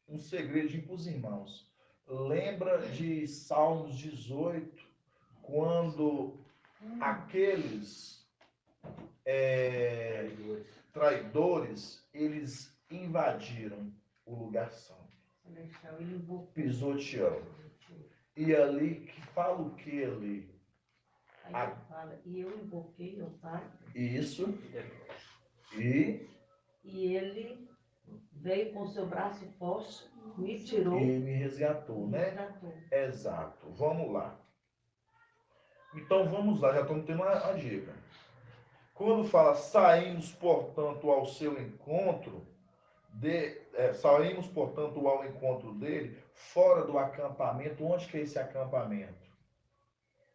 um segredinho para os irmãos. Lembra de Salmos 18, quando aqueles traidores, eles invadiram o lugar santo, pisoteando. E ali, que fala o que ali? Aí ele fala, e eu invoquei meu pai. Isso. E ele veio com seu braço forte, me tirou. E me resgatou, né? Resgatou. Exato. Vamos lá. Então vamos lá, já estamos tendo uma dica. Quando fala saímos, portanto, ao seu encontro, saímos, portanto, ao encontro dele, fora do acampamento. Onde que é esse acampamento?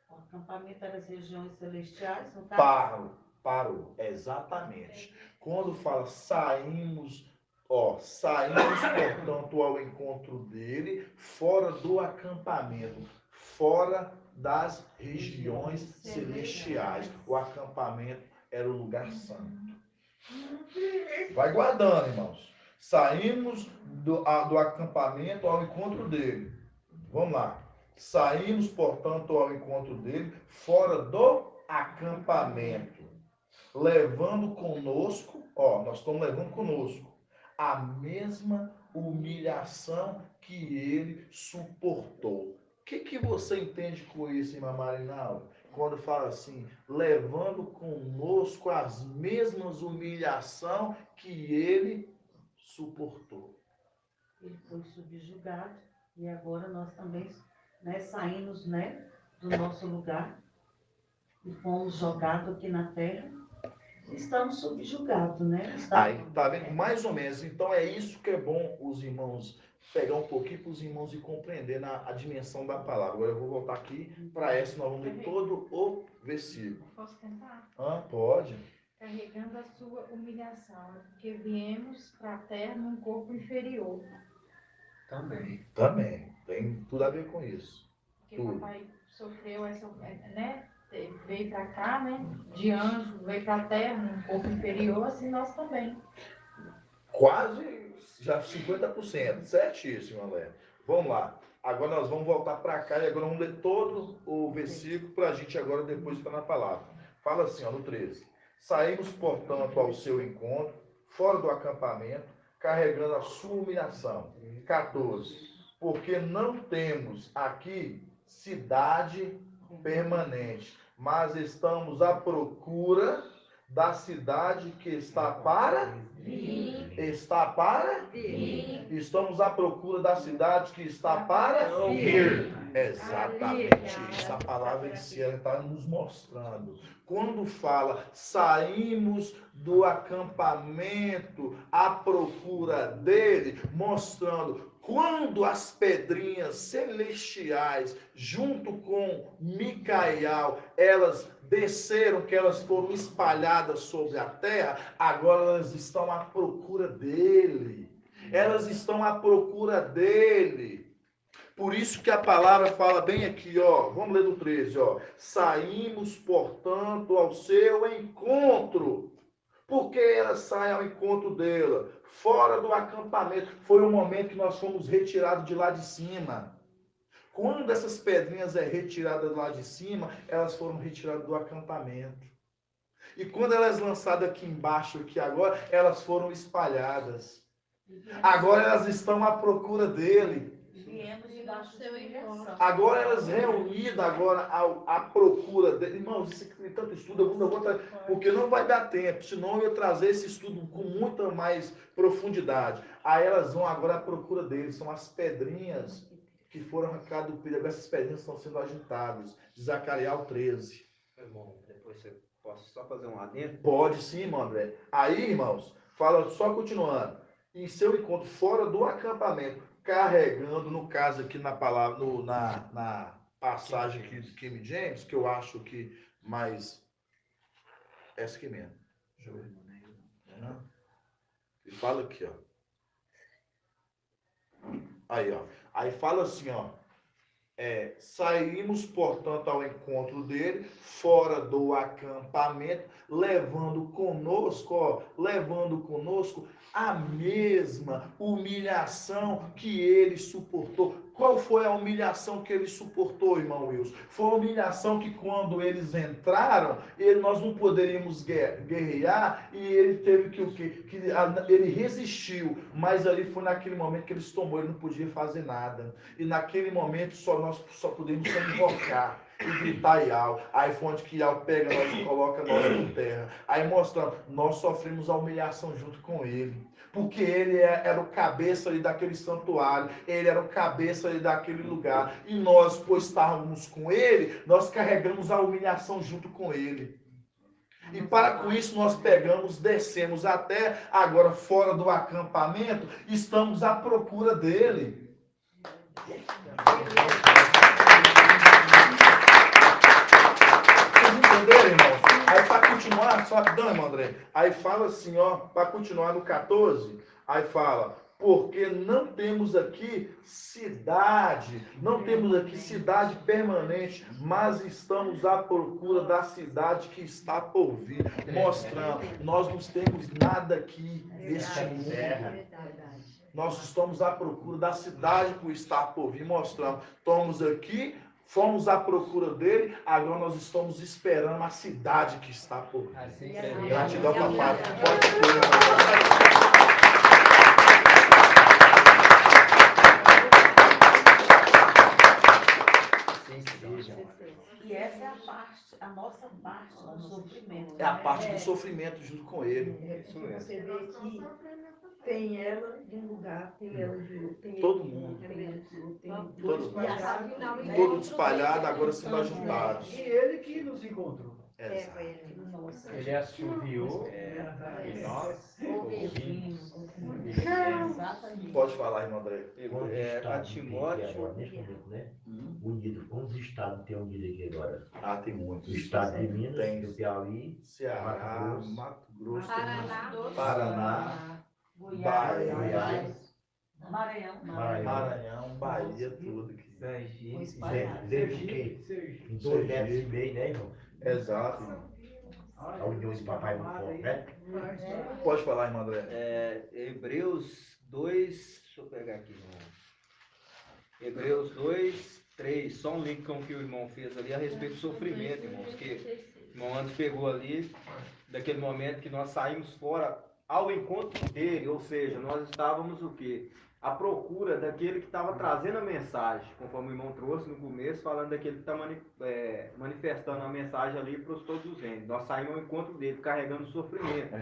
O acampamento era as regiões celestiais, no caso? Parou, exatamente. Quando fala saímos, portanto, ao encontro dele, fora do acampamento, fora das regiões celestiais. O acampamento era o lugar santo. Vai guardando, irmãos. Saímos do acampamento ao encontro dele. Vamos lá. Saímos, portanto, ao encontro dele, fora do acampamento, levando conosco, nós estamos levando conosco a mesma humilhação que ele suportou. O que você entende com isso, irmã Marinalva? Quando fala assim, levando conosco as mesmas humilhação que ele suportou. Ele foi subjugado e agora nós também saímos do nosso lugar e fomos jogados aqui na terra. Estamos subjugados, né? Aí, tá vendo? Mais ou menos. Então é isso que é bom os irmãos pegar um pouquinho para os irmãos e compreender a dimensão da palavra. Agora eu vou voltar aqui para essa, nós vamos ler todo o versículo. Posso tentar? Pode. Carregando a sua humilhação, porque viemos para a terra num corpo inferior. Também. Tem tudo a ver com isso. Porque tudo. O papai sofreu essa, veio para cá, de anjo, veio para a terra num corpo inferior, assim nós também. Quase já 50%. Certíssimo, Alé. Vamos lá. Agora nós vamos voltar para cá e agora vamos ler todo o versículo para a gente agora depois estar na palavra. Fala assim, no 13. Saímos, portanto, ao seu encontro, fora do acampamento, carregando a sua humilhação. 14. Porque não temos aqui cidade permanente, mas estamos à procura da cidade que está para vir. Está para vir. Estamos à procura da cidade que está para vir. Exatamente isso. A palavra em si está nos mostrando. Quando fala, saímos do acampamento à procura dele, mostrando quando as pedrinhas celestiais, junto com Micael, elas desceram, que elas foram espalhadas sobre a terra, agora elas estão à procura dele. Elas estão à procura dele. Por isso que a palavra fala bem aqui, ó. Vamos ler do 13, ó. Saímos, portanto, ao seu encontro. Por que ela sai ao encontro dela? Fora do acampamento. Foi o momento que nós fomos retirados de lá de cima. Quando essas pedrinhas é retiradas lá de cima, elas foram retiradas do acampamento. E quando elas lançadas aqui embaixo, aqui agora, elas foram espalhadas. Agora elas estão à procura dele. Agora elas reunidas agora à procura dele. Irmãos, isso aqui tem tanto estudo, eu vou porque não vai dar tempo, senão eu ia trazer esse estudo com muita mais profundidade. Aí elas vão agora à procura dele, são as pedrinhas que foram arrancadas do peito. Essas pedrinhas estão sendo agitadas. De Zacarias 13. Irmão, depois você posso só fazer um adendo? Pode sim, irmão André. Aí, irmãos, fala só continuando. Em seu encontro fora do acampamento, carregando, no caso aqui na palavra, na passagem aqui de King James, que eu acho que mais. Essa aqui mesmo. Deixa eu ver. E fala aqui, ó. Aí, ó. Aí fala assim, ó. Saímos, portanto, ao encontro dele, fora do acampamento, levando conosco a mesma humilhação que ele suportou. Qual foi a humilhação que ele suportou, irmão Wilson? Foi a humilhação que quando eles entraram, nós não poderíamos guerrear, e ele teve que o quê? Ele resistiu, mas ali foi naquele momento que eles tomou, ele não podia fazer nada. E naquele momento nós só podemos invocar e gritar Iau. Aí foi onde que Iau pega nós e coloca nós por terra. Aí mostrando, nós sofremos a humilhação junto com ele. Porque ele era o cabeça ali daquele santuário, ele era o cabeça ali daquele lugar. E nós, pois estávamos com ele, nós carregamos a humilhação junto com ele. E para com isso nós pegamos, descemos até agora fora do acampamento, estamos à procura dele. Vocês entenderam, irmãos? Aí para continuar, só rapidão, irmão André. Aí fala assim, ó, para continuar no 14, aí fala, porque não temos aqui cidade permanente, mas estamos à procura da cidade que está por vir, mostrando, nós não temos nada aqui neste mundo. Nós estamos à procura da cidade que está por vir, mostrando, estamos aqui, fomos à procura dele, agora nós estamos esperando a cidade que está por vir. Gratidão, papai. E essa é a nossa parte do sofrimento. É a parte do sofrimento junto com ele. Você vê que tem ela de um lugar, tem ela de outro, tem Todo ele, mundo. tem outro, tem Todo espalhado, todo espalhado, agora sendo ajuntados. E ele que nos encontrou. Exato. Ele assoviou e nós ouvimos. Pode falar, irmão André. A Timóteo. Agora, nesse momento, né? Unido. Quantos estados tem unido aqui agora? Ah, tem muitos. O estado de Minas, Tem. do Piauí, Ceará, Mato Grosso, Paraná. Paraná, Goiás, Goiás, Maranhão, Bahia, tudo aqui. desde que em 2 metros e meio, né, irmão? Exato. A união de papai muito forte, né? Pode falar, irmão André. Hebreus 2, deixa eu pegar aqui, irmão. Hebreus 2, 3, só um link com o que o irmão fez ali a respeito do sofrimento, irmãos, que o irmão antes pegou ali, daquele momento que nós saímos fora ao encontro dele, ou seja, nós estávamos o quê? À procura daquele que estava trazendo a mensagem, conforme o irmão trouxe no começo, falando daquele que está manifestando a mensagem ali para todos os reinos. Nós saímos ao encontro dele, carregando sofrimento.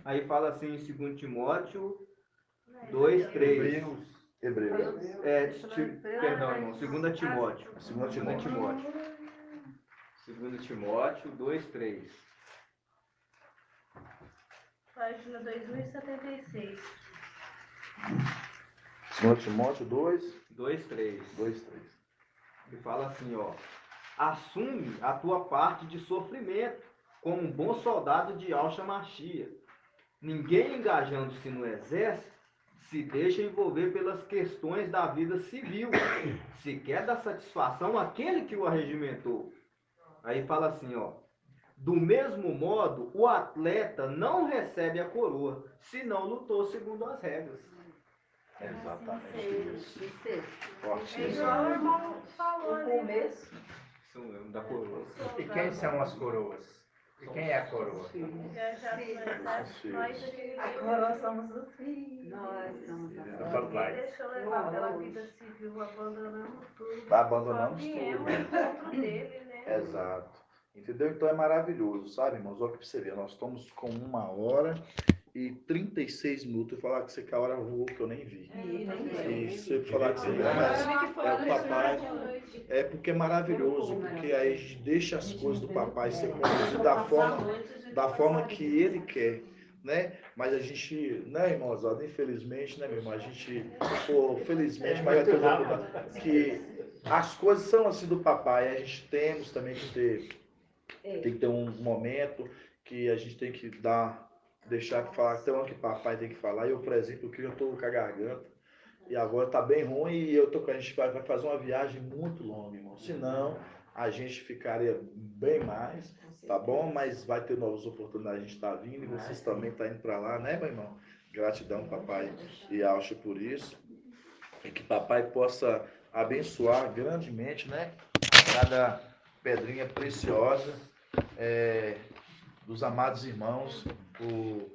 Aí fala assim em 2 Timóteo 2, 3. Hebreus. Perdão, irmão, 2 Timóteo. 2 Timóteo. 2 Timóteo 2, 3. Página 2076. 2 Timóteo 2, 3. 2, 3. E fala assim, ó. Assume a tua parte de sofrimento, como um bom soldado de Yahshua Mashiach. Ninguém engajando-se no exército se deixa envolver pelas questões da vida civil, se quer dar satisfação àquele que o arregimentou. Aí fala assim, ó. Do mesmo modo, o atleta não recebe a coroa, se não lutou segundo as regras. Exatamente isso. É Fortíssimo. igual o irmão falou O ali. começo, Isso mesmo, da coroa. E quem são as coroas? E quem é a coroa? Nós aqui agora somos os filhos. Nós somos Do ninguém papai. deixou levar pela vida civil, abandonamos tudo. Abandonamos Só viemos tudo. ao encontro dele, né? Exato. Entendeu? Então é maravilhoso, sabe, irmãos? Olha que pra você ver, nós estamos com 1h36. Eu falar que você que a hora voou que eu nem vi. E se eu falar que você não, mas é o papai. É porque é maravilhoso, porque aí a gente deixa as coisas do papai ser conduzidas da forma que ele quer, né? Mas a gente, né, irmão Oswaldo, infelizmente, né, meu irmão, a gente, felizmente, mas vai ter oportunidade, que as coisas são assim do papai, a gente temos também que ter um momento que a gente tem que deixar que falar, até onde que papai tem que falar. Eu, por exemplo, eu tô com a garganta e agora tá bem ruim e a gente vai fazer uma viagem muito longa, irmão. Senão a gente ficaria bem mais, tá bom? Mas vai ter novas oportunidades, a gente tá vindo e vocês também tá indo para lá, né, meu irmão? Gratidão, papai e Alcha, por isso. E que papai possa abençoar grandemente, né? Cada pedrinha preciosa dos amados irmãos por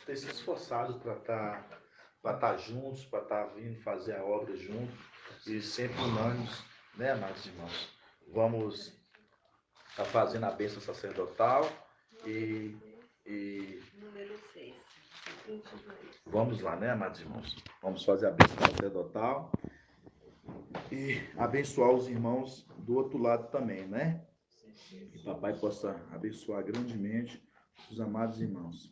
ter se esforçado para estar juntos, para estar vindo fazer a obra junto e sempre unânimes, né, amados irmãos? Vamos estar fazendo a bênção sacerdotal e Número 6. vamos lá, né, amados irmãos? Vamos fazer a bênção sacerdotal e abençoar os irmãos do outro lado também, né? Que papai possa abençoar grandemente os amados irmãos.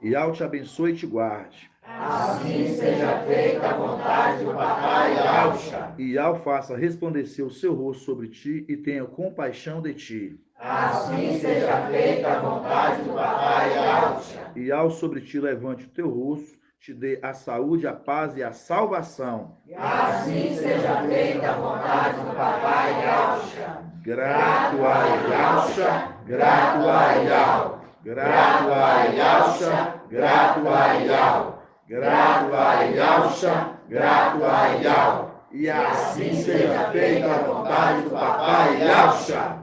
E ao te abençoe e te guarde. Assim seja feita a vontade do papai Yahshua. E ao faça resplandecer o seu rosto sobre ti e tenha compaixão de ti. Assim seja feita a vontade do papai Yahshua. E ao sobre ti levante o teu rosto, te dê a saúde, a paz e a salvação. Assim seja feita a vontade do papai Yahshua. Grato a Yahshua, grato a Yahweh. Grato a Yahshua, grato a Yahweh. Grato a Yahshua, grato a Yahweh. E assim seja feita a vontade do papai Yahshua.